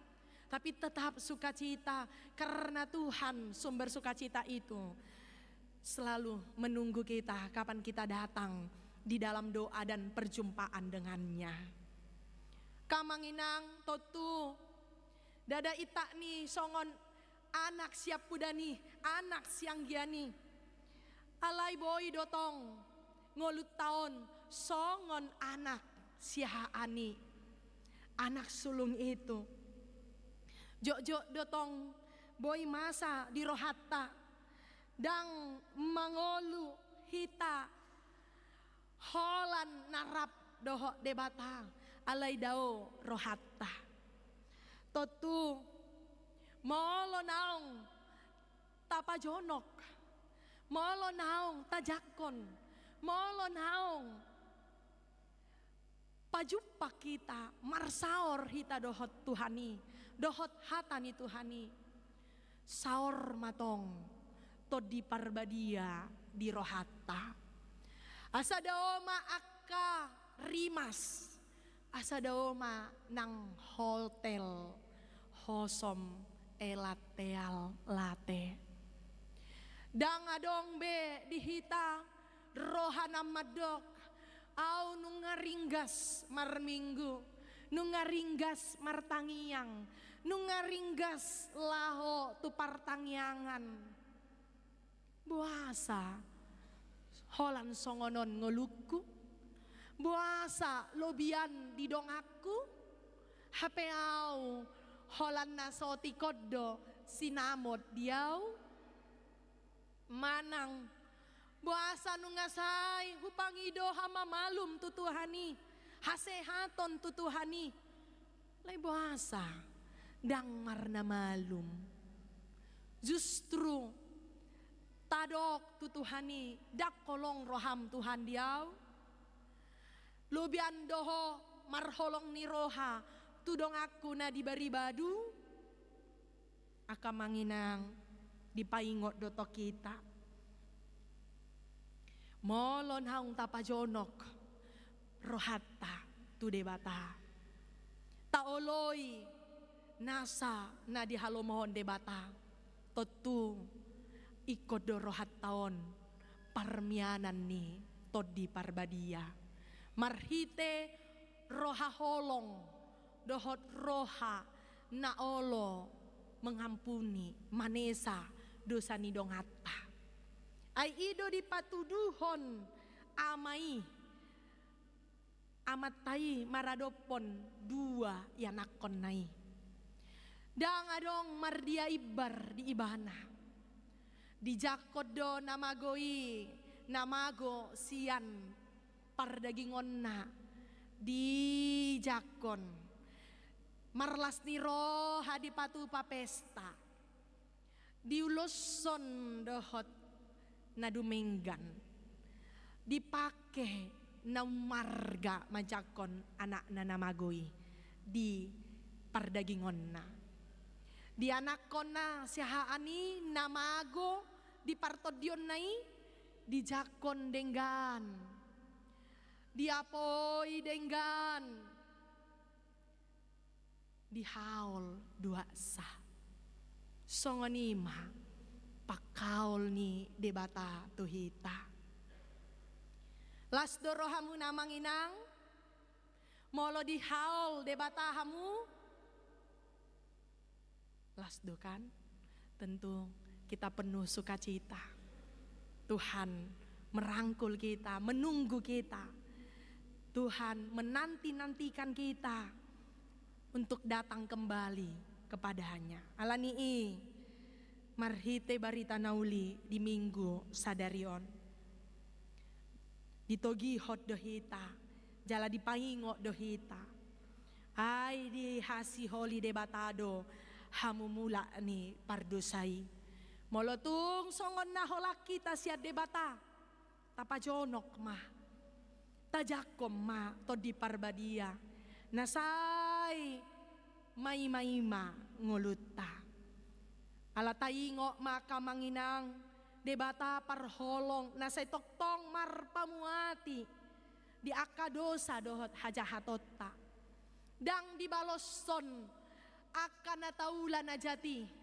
Tapi tetap sukacita karena Tuhan sumber sukacita itu selalu menunggu kita kapan kita datang di dalam doa dan perjumpaan dengannya. Kamanginang totu dada itak ni songon anak siap pudani, anak siang giani. Alai boy dotong ngolut taon songon anak siaani. Anak sulung itu. Jok-jok dotong boy masa di rohatta dang mangolu hita holan narap doho debata alai dao rohatta. Totu molo naong tapajonok, molo naong tajakon, molo naong pajumpa kita marsaor hita dohot Tuhani, dohot hatani Tuhani. Saor matong todi parbadia di rohatta. Asa daoma akka rimas, asa daoma nang hotel hosom elateal late. Dang adong be dihita rohana madok au nungaringgas marminggu, nungaringgas martangiang, nungaringgas laho tu partangyangan. Buasa holan songonon ngolukku, buasa lobian di dong aku, hapeau holan nasoti kodo sinamot diau, manang buasa nungasai hupangido hama malum tutuhani, hasehaton tutuhani, lay buasa dang marna malum, justru tadok tutuhani dak kolong roham Tuhan diau, lubian doho marholong ni roha tudong aku na di baribadu, aka manginang dipaingot doto kita, molon haung tapajonok rohatta tu debata, taoloi nasa na di halomohon debata, totu ikut do rohat taon parmianan ni todi parbadia, marhite roha holong dohot roha naolo mengampuni manesa dosa ni dong hatta, ai ido di patuduhon amai amatai maradopon dua yanakon nai, dang adong mardia ibar di ibana, di jakodo namagoi namago sian pardagingonna di jakon marlas niro hadipatu papesta diuloson dohot nadumenggan dipake namarga majakon anak nanamagoi di pardagingonna, di anak kona sihaani namago di partodion nai di jakon denggan, di apoi denggan, di haul dua sah, songonima pakaul ni debata tuhita, las dorohamu namang inang, molo di haul debata hamu, las do kan, tentu kita penuh sukacita. Tuhan merangkul kita, menunggu kita. Tuhan menanti-nantikan kita untuk datang kembali kepadanya. Alanii marhite barita nauli di minggu sadarion. Ditogi hot dohita, jala dipaingo dohita. Ai di hasi holi debatado hamu mula ni pardosai. Molotung songon na holak kita siat debata, tapajonok mah, tajakom mah to di parbadia, nasai mai-maima nguluta. Alataingo maka manginang debata parholong nasai toktong marpamuati di akadosa dohot hajahatota. Dang dibaloson akan nataulan najati.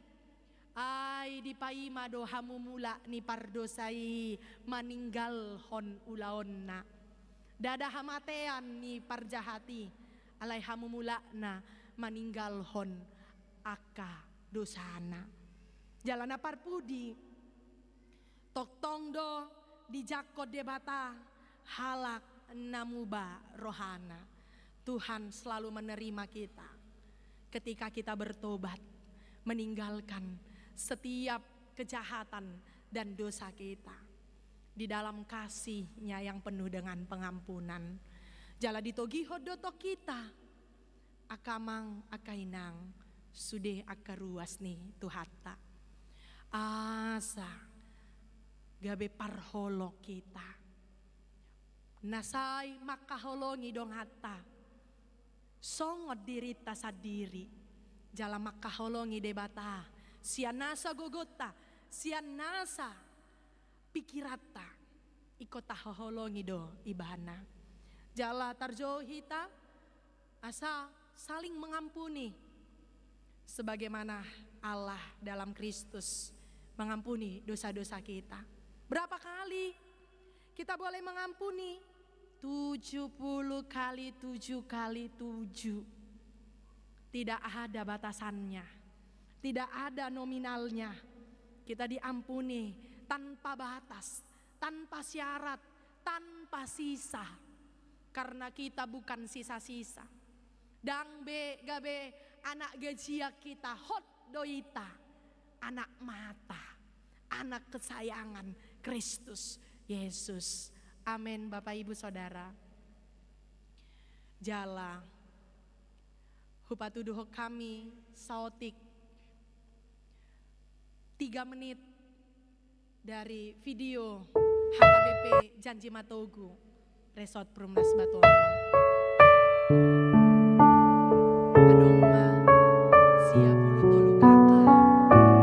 Ai dipaima dohamu mula ni pardosai maninggal hon ulaonna. Dada hamatean ni parjahati alai hamu mula na maninggal hon aka dosana. Jalana parpudi toktong do di jakot debata halak namuba rohana. Tuhan selalu menerima kita ketika kita bertobat, meninggalkan setiap kejahatan dan dosa kita di dalam kasih-Nya yang penuh dengan pengampunan. Jala ditogi hodoto kita akamang akainang sude akaruas nih tuhata asa gabe parholo kita nasai makaholongi dong hatta songot dirita sadiri jala makaholongi debata sian nasa gogota sian nasa pikirata ikota hoholongi do ibana jala tarjohita asa saling mengampuni sebagaimana Allah dalam Kristus mengampuni dosa-dosa kita. Berapa kali kita boleh mengampuni? 70 kali 7 kali 7. tidak ada batasannya, tidak ada nominalnya. Kita diampuni tanpa batas, tanpa syarat, tanpa sisa. Karena kita bukan sisa-sisa. Dang be gabe anak gajia kita hot doita, anak mata, anak kesayangan Kristus Yesus. Amin. Bapak Ibu Saudara, jala hupatuduh kami saotik 3 menit dari video HKBP Janji Matogu Resort Perumnas Batuang. Adong ma sia bulu tolu kakak Riau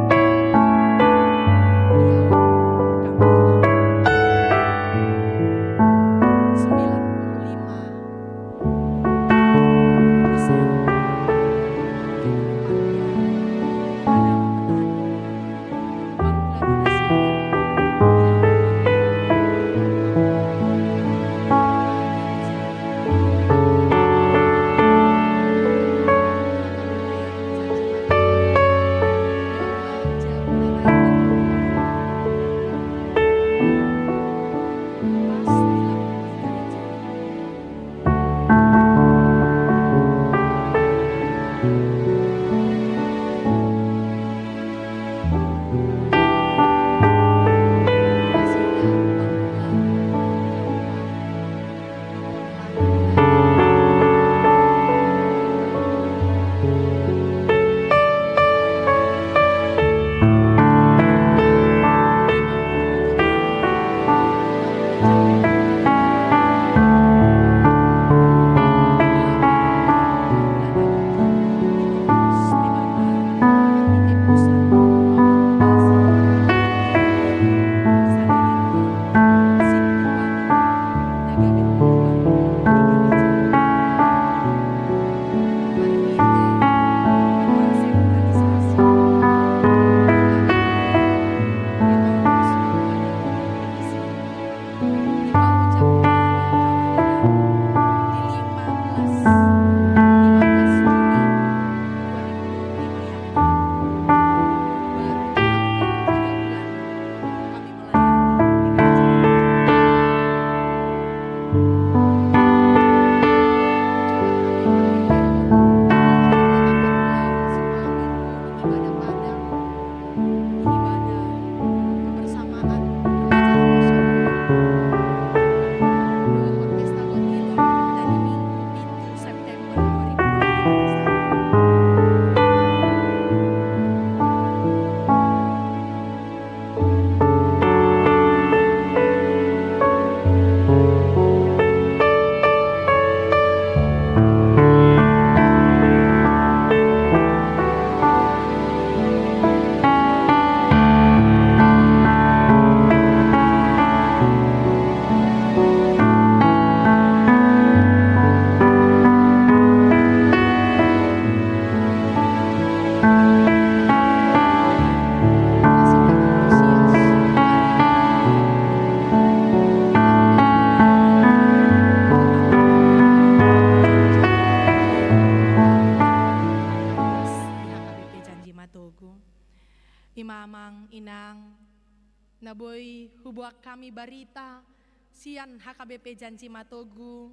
naboy hubuak kami barita sian HKBP Janji Matogu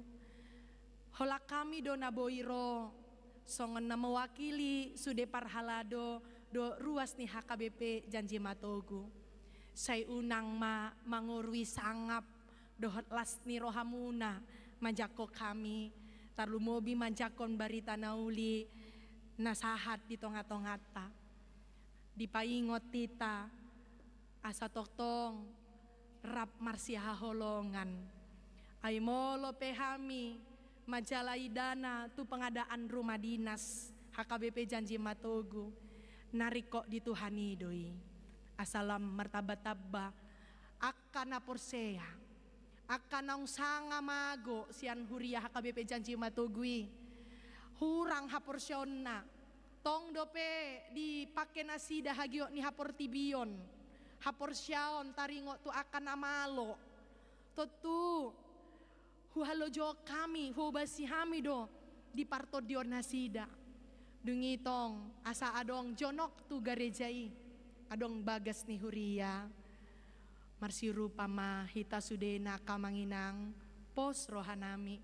holak kami do naboy ro songon na mewakili sude parhalado do ruas ni HKBP Janji Matogu say unang mangurwi sangap do las ni rohamuna manjako kami tarlu mobi manjakon barita nauli nasahat di tonga-tongata dipaingot tita asa toktong rap marsiha holongan ay molo pehami majalai dana tu pengadaan rumah dinas HKBP Janji Matogu nariko di Tuhani doi asalam martabat tabba akana porsea akana sanga mago sian huria HKBP Janji Matogui hurang haporsyonna tong dope dipake nasida hagio ni hapor tibion haporsyaon taringo tu akan amalo totu huhalo jo kami hubasi hami do di parto dion nasida Dungi tong asa adong jonok tu garejai, adong bagas ni huria. Marsiru pama hita sudena kamanginang pos rohanami.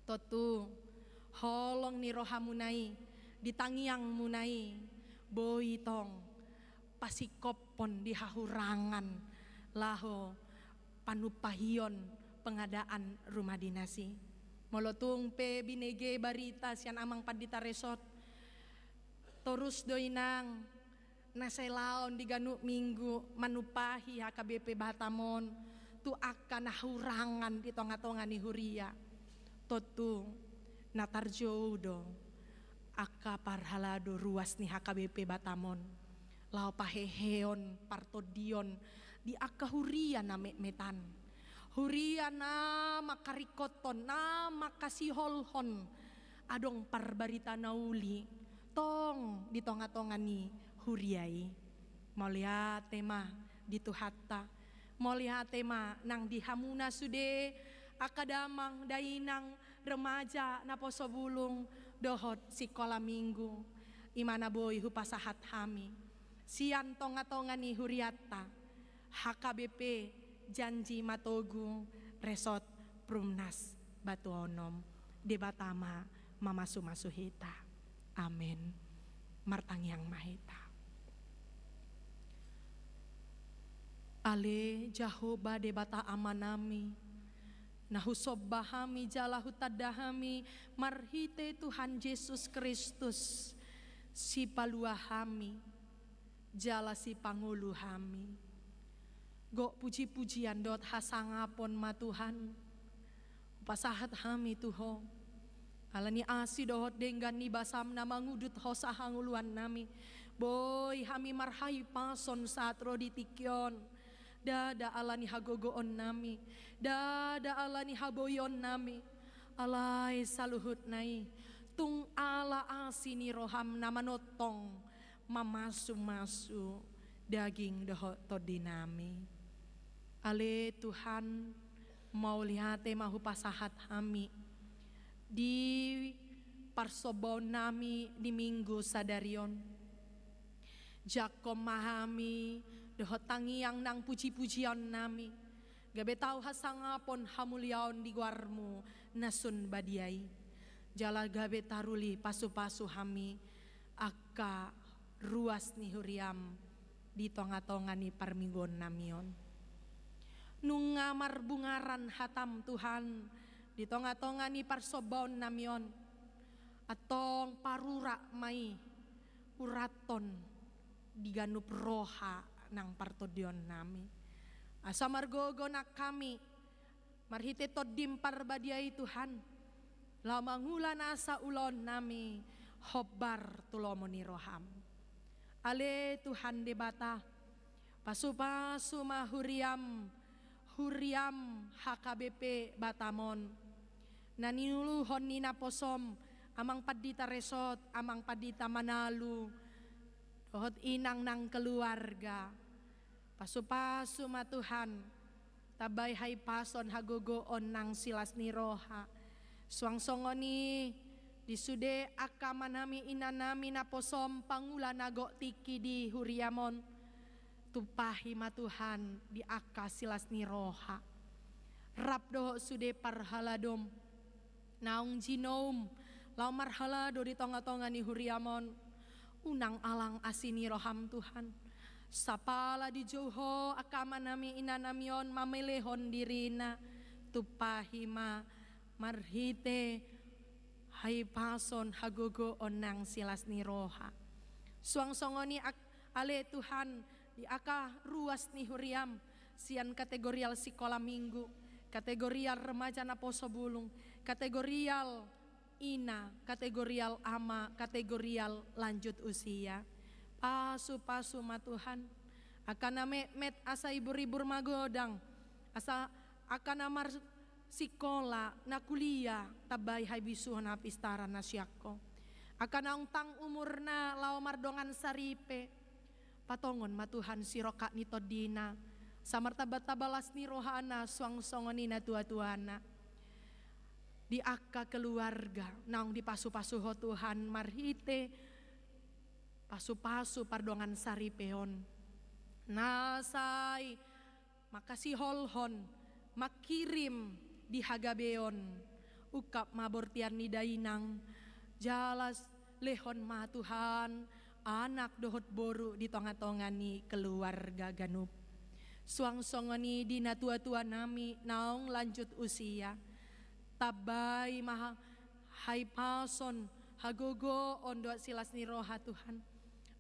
Totu holong ni rohamunai, ditangiang munai, boi tong pasikopon dihahurangan laho panupahion pengadaan rumah dinasi. Molotung pe binege barita sian amang padita resort. Torus doinang naselaon di ganu minggu manupahi HKBP Batamon tu akan nahurangan di tonga-tonga ni huria. Totu natarjo do aka parhalado ruas ni HKBP Batamon. Lau paheheon partodion di aka huria na metan. Huria na makarikoton na makasiholhon adong parbarita nauli tong di tonga-tonga ni huriai. Mau lihat tema di tuhatta, mau lihat tema nang dihamuna sude akadamang dainang remaja na poso bulung dohot sikola minggu imana boy hupasahat hami sian tonga-tonga ni huriata HKBP janji matogu resort Prumnas Batuonom di Batama mamasuhita. Amin. Martangyang mahita. Ale Jahoba debata amanami, nahusob bahami jalahu tadahami, marhite Tuhan Yesus Kristus, si paluahami, jala si panguluhami. Go puji-pujian dot hasangapon matuhan, pasahat hami tuho. Alani asi dohot denggan ni basam na mangudut hosa hanguluan nami. Boy hami marhai pason saat rodi tikyon. Dada alani hagogoon nami. Dada alani haboyon nami. Alay saluhut nai. Tung ala asi ni roham na manotong. Mamasu-masu daging dohot todi nami. Ale Tuhan mau lihate mahu pasahat hami. Di parsobaw nami di minggu sadarion jakom mahami dohot tangiang nang puji-pujian nami gabe tau hasangapon hamuliaon di guarmu nasun badiai jala gabe taruli pasu-pasu hami akka ruas ni huriam di tonga-tonga ni parminggon namion nungamar bungaran hatam Tuhan di tonga-tonga ni parsobaon namion atong parura mai uraton di ganup roha nang partodion nami asa margogo nak kami marhite todim parbadiai Tuhan lamangulan asa ulon nami hobbar tulomoni roham ale Tuhan debata pasu-pasu mahuriam huriam HKBP Batamon naninuluhon ni naposom amang padita resort, amang padita Manalu, dohot inang nang keluarga, pasu-pasu matuhan, tabay hay pason hagogoon nang silas ni roha, suang-songoni disude akama nami inanami naposom pangula nago tiki di huriamon, tupahi matuhan di akka silas ni roha, rap doho sude parhaladom, naung jinom lau marhalado di tonga-tonga ni huriamon unang alang asini roham Tuhan sapala di joho akama nami inanamion mamelehon dirina tupahima marhite hai pason hagogo onang silas ni roha suang songoni ale Tuhan di aka ruas ni huriam sian kategorial sikola minggu kategorial remaja na poso bulung kategorial ina, kategorial ama, kategorial lanjut usia. Pasu-pasu matuhan. Akan met asa ibur-ibur magodang. Asa akan amar sikola na kuliah tabay hay bisuhan na pistara na siyako. Akan ang tang umur na lao mardongan saripe. Patongon matuhan siroka ni todina. Samartabat tabalas ni rohana suang-songon ni na tua-tuana. di akka keluarga naung di pasu-pasu ho Tuhan marhite pasu-pasu pardongan saripeon nasai makasih holhon makirim di hagabeon ukap mabortian ni dainang jalas lehon ma Tuhan anak dohot boru di tonga-tonga ni keluarga ganup suang songoni di natua-tua nami naung lanjut usia tabai maha hai pason hagogo ondo silas ni roha Tuhan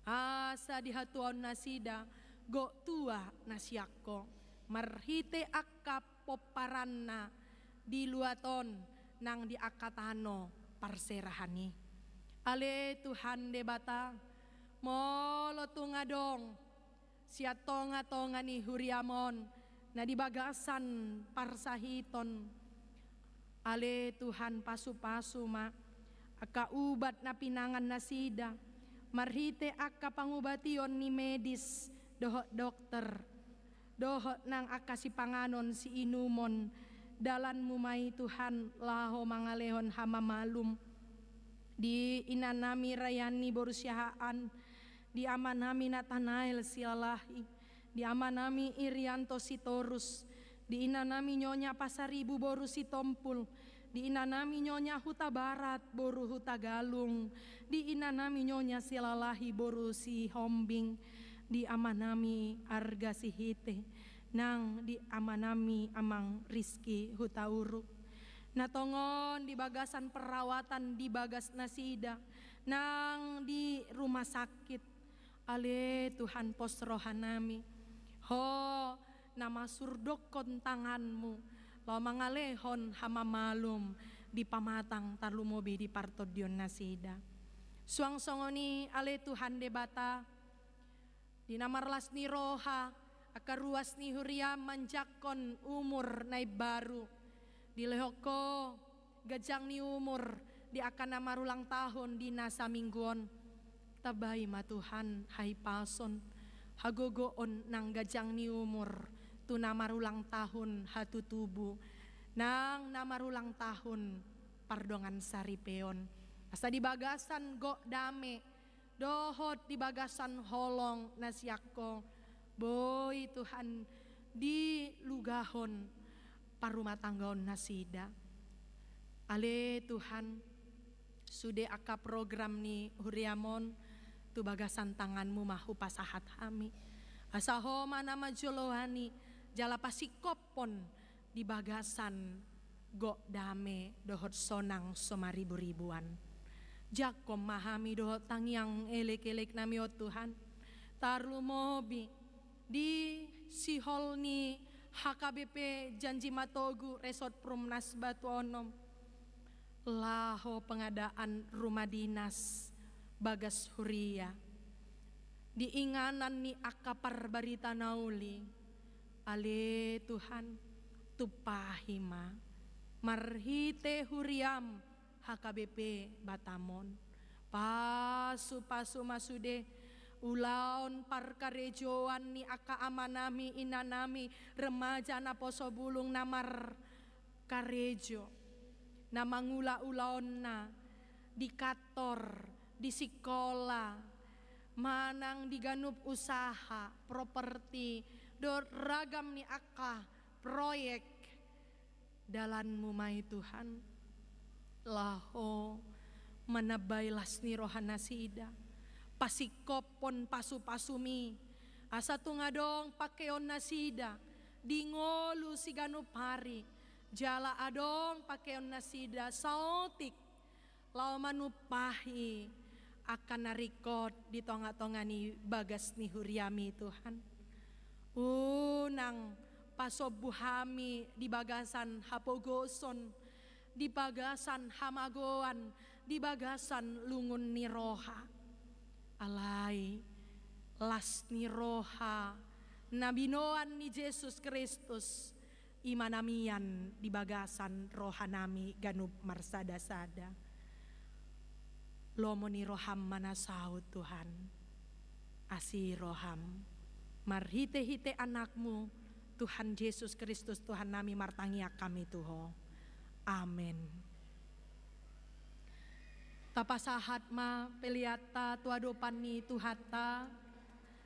asa di hatuan nasida go tua nasiakko marhite akka poparanna di luaton nang di akatano parserahani ale Tuhan debata molo tungadong sia tonga-tonga ni huriamon na di bagasan parsahiton ale Tuhan pasu-pasu ma aka ubat na pinangan nasida marhite akka pangubation ni medis dohot dokter dohot nang akka si panganon si inumon dalan mumay Tuhan laho mangalehon hamamalum di inanami rayani borusyahaan di amanami Natanael sialahi di amanami Irianto Sitorus di inanami nyonya Pasaribu boru si Tompul di inanami nyonya Huta Barat boru Huta Galung di inanami nyonya silalahi boru si Hombing di amanami Arga si Hite nang di amanami amang Rizki Huta Uruk natongon di bagasan perawatan di bagas nasida nang di rumah sakit ale Tuhan pos rohanami ho nama surdok kontanganmu lo mangalehon hama malum di pamatang talumobi di partodion nasida suang songoni ale Tuhan debata di namarlas ni roha akar ruas ni huria manjakon umur naib baru di lehoko gajang ni umur di akan namarulang tahun di nasa mingguon tabai ma Tuhan hai pason hagogoon nang gajang ni umur tu namarulang tahun hatu tubuh nang namarulang tahun pardongan saripeon asa di bagasan go dame dohot di bagasan holong nasiakko boy Tuhan di lugahon parumah tanggaon nasida ale Tuhan sude aka program ni huriamon tu bagasan tanganmu mahu pasahat hami asaho mana majolohani jala pasikopon di bagasan go dame dohot sonang somaribu-ribuan jakom mahami dohot tangyang elek-elek nami o Tuhan tarlu mobi di sihol ni HKBP Janji Matogu Resort Prumnas Batu Onom laho pengadaan rumah dinas Bagas Huria diinganan ni akapar barita nauli ale Tuhan tupahima marhite huriam HKBP Batamon pasu-pasu masude ulaon parkarejoan ni aka amanami inanami remaja na poso bulung namar karejo na mangula-ulaon na di kantor di sekolah manang diganup usaha properti do ragam ni aka proyek dalanmu mai Tuhan laho manabailas ni rohana sida pasikopon pasu-pasumi asa tungadong pakeon nasida dingolu siganu pari jala adong pakeon nasida sautik lau manupahi akan narikot di tonga-tonga ni bagas ni huriami Tuhan unang pasobuhami di bagasan hapogoson di bagasan hamagoan di bagasan lungun ni roha alai las ni roha nabinoan ni Yesus Kristus imanamian di bagasan rohanami ganup marsada-sada lomo ni roham manasaut Tuhan asi roham marhite-hite anakmu Tuhan Yesus Kristus Tuhan nami martangiak kami Tuho amin. Tapasahat ma peliata tuadopan ni tuhata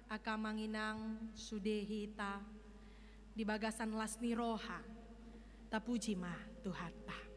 aka manginang sudehita di bagasan lasni roha tapuji ma tuhata.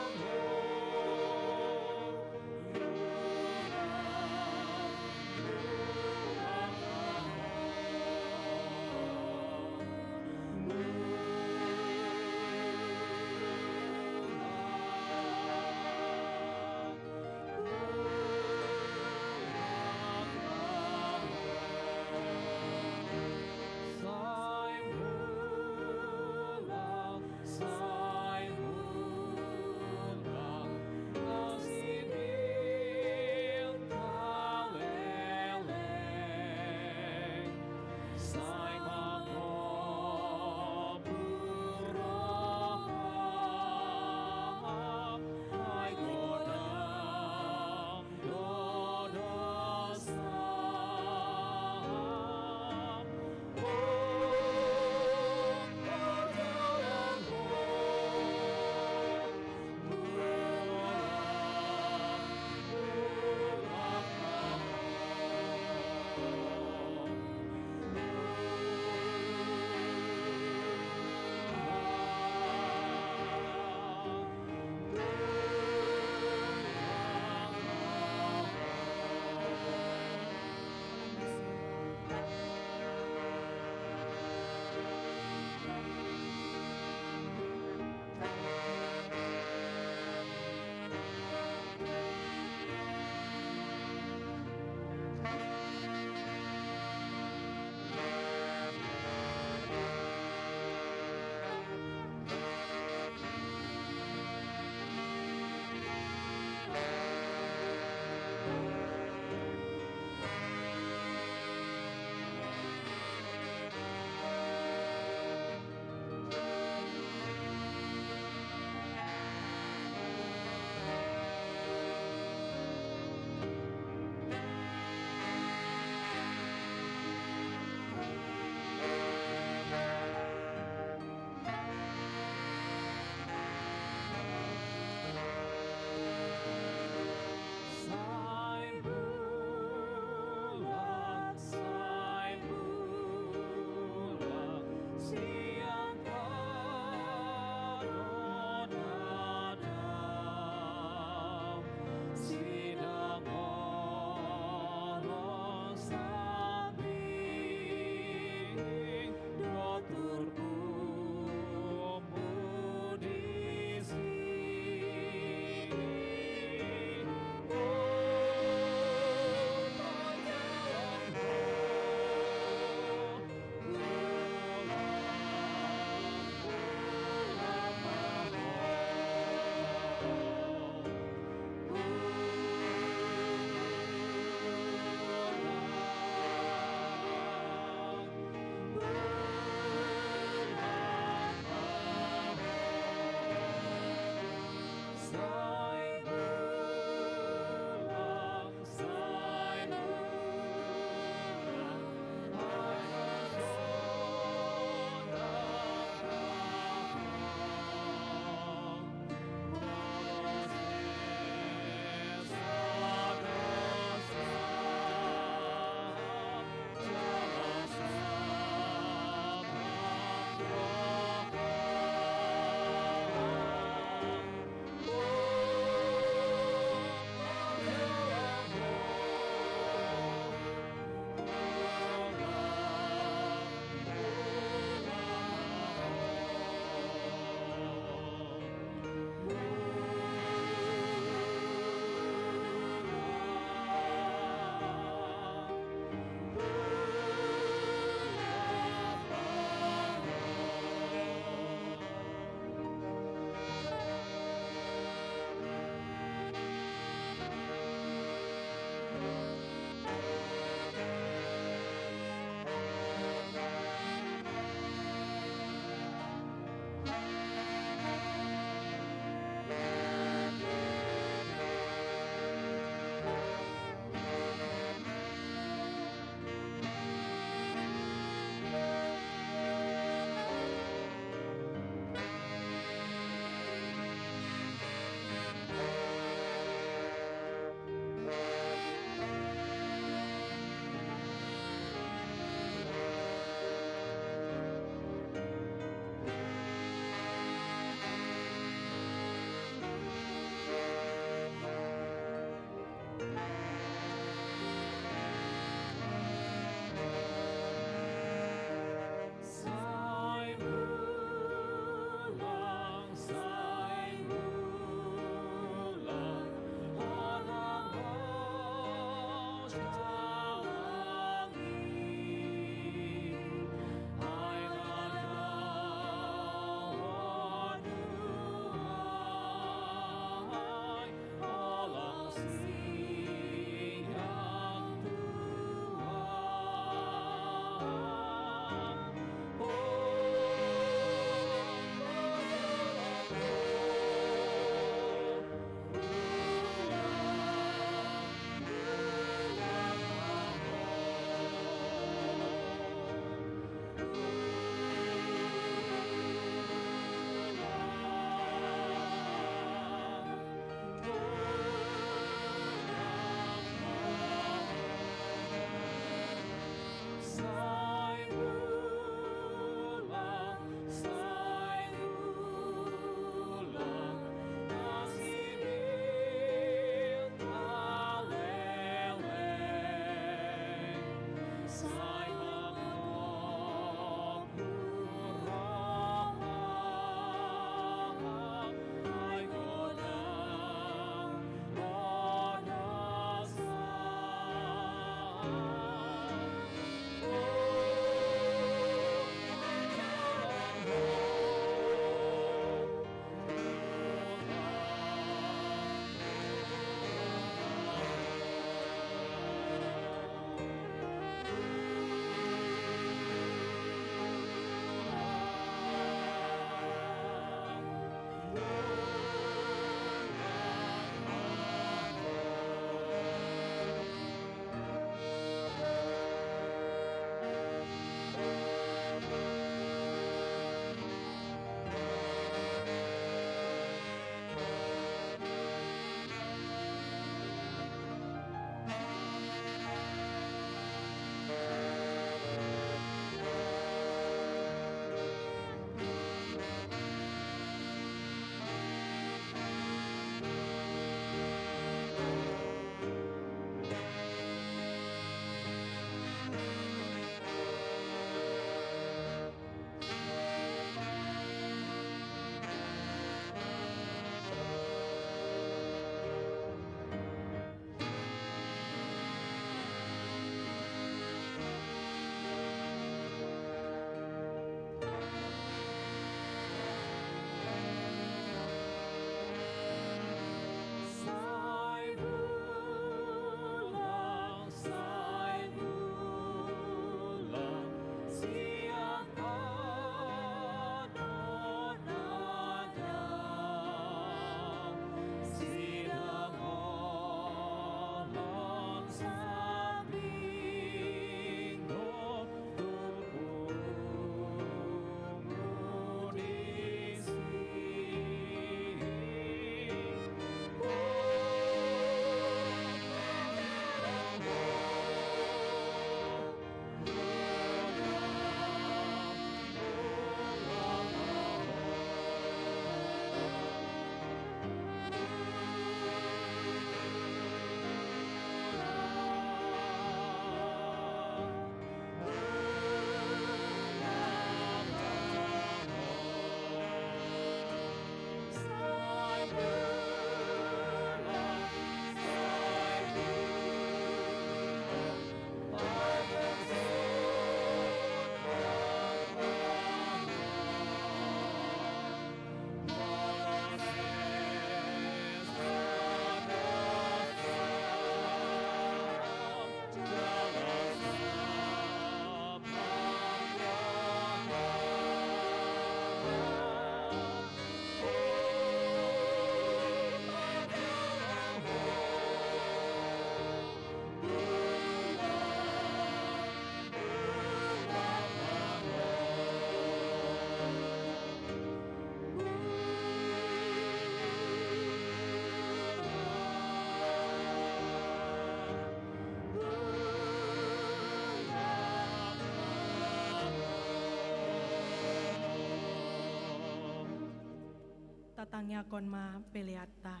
tatangnya kon ma peleata.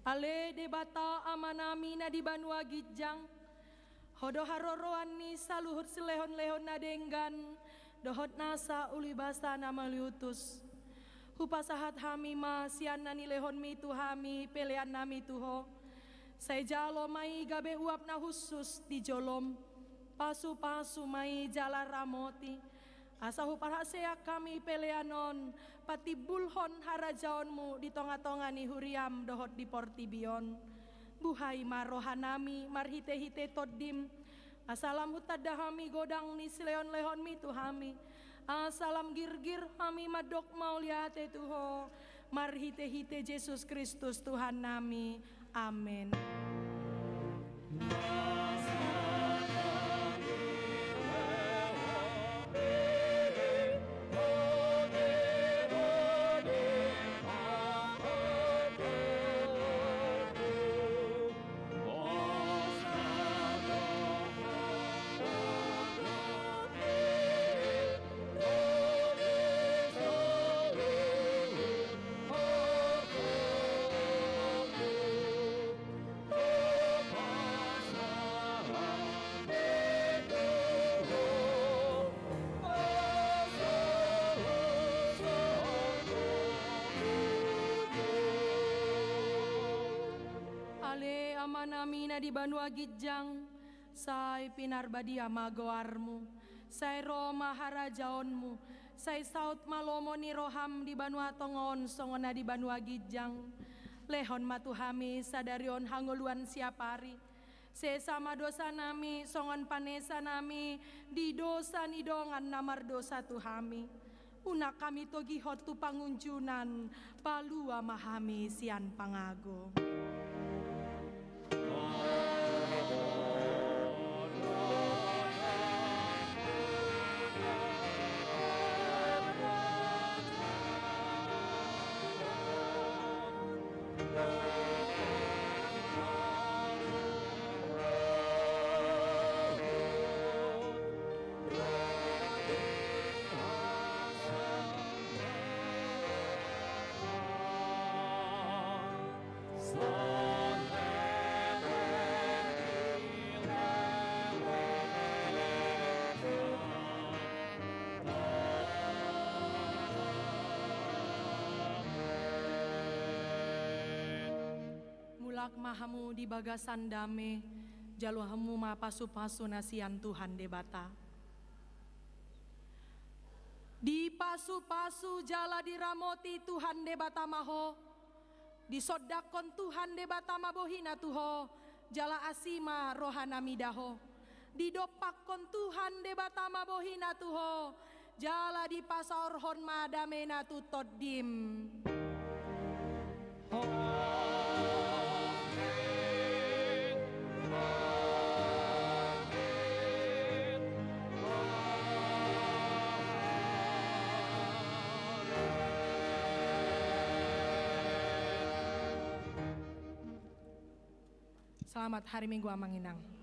Ale debata amanami na di Banua Gijang. Hodo haroroan ni saluhut silehon-lehon na denggan. Dohot nasa ulibasa na maliutus. Hupasahat hami ma sian na nilehon mi tu hami pelean nami tuho. Saya jalo mai gabe uap na khusus di jolom, pasu-pasu mai jala ramoti, asahu parhasea kami peleanon, pati bulhon harajaonmu di tonga-tonga ni huriam dohot di portibion. Buhai marohanami marhite-hite toddim, asalam hutadahami godang ni sileon lehon mi tuhami, asalam girgir hami madok mauliate tuho, marhite-hite Yesus Kristus Tuhan nami. Amin. Namina di Banua Gijang, say pinarbadia magoarmu, say Roma harajaonmu, say saut malomo ni roham di Banua Tongon, songona di Banua Gijang, lehon matuhami sadarion hanguluan siapari, sesama dosa nami, songon panesa nami, di dosa nidongan namar dosa tuhami, una kami togihot tu pangunjunan, palua mahami sian pangago. Mahamu di bagasan dame, jaluhamu ma pasu-pasu nasian Tuhan debata. Di pasu-pasu jala diramoti Tuhan debata maho, di sodakon Tuhan debata mabohina tuho, jala asima rohana midaho. Di dopakon Tuhan debata mabohina tuho, jala di pasaorhon madamena tutoddim. Selamat hari Minggu Amanginang.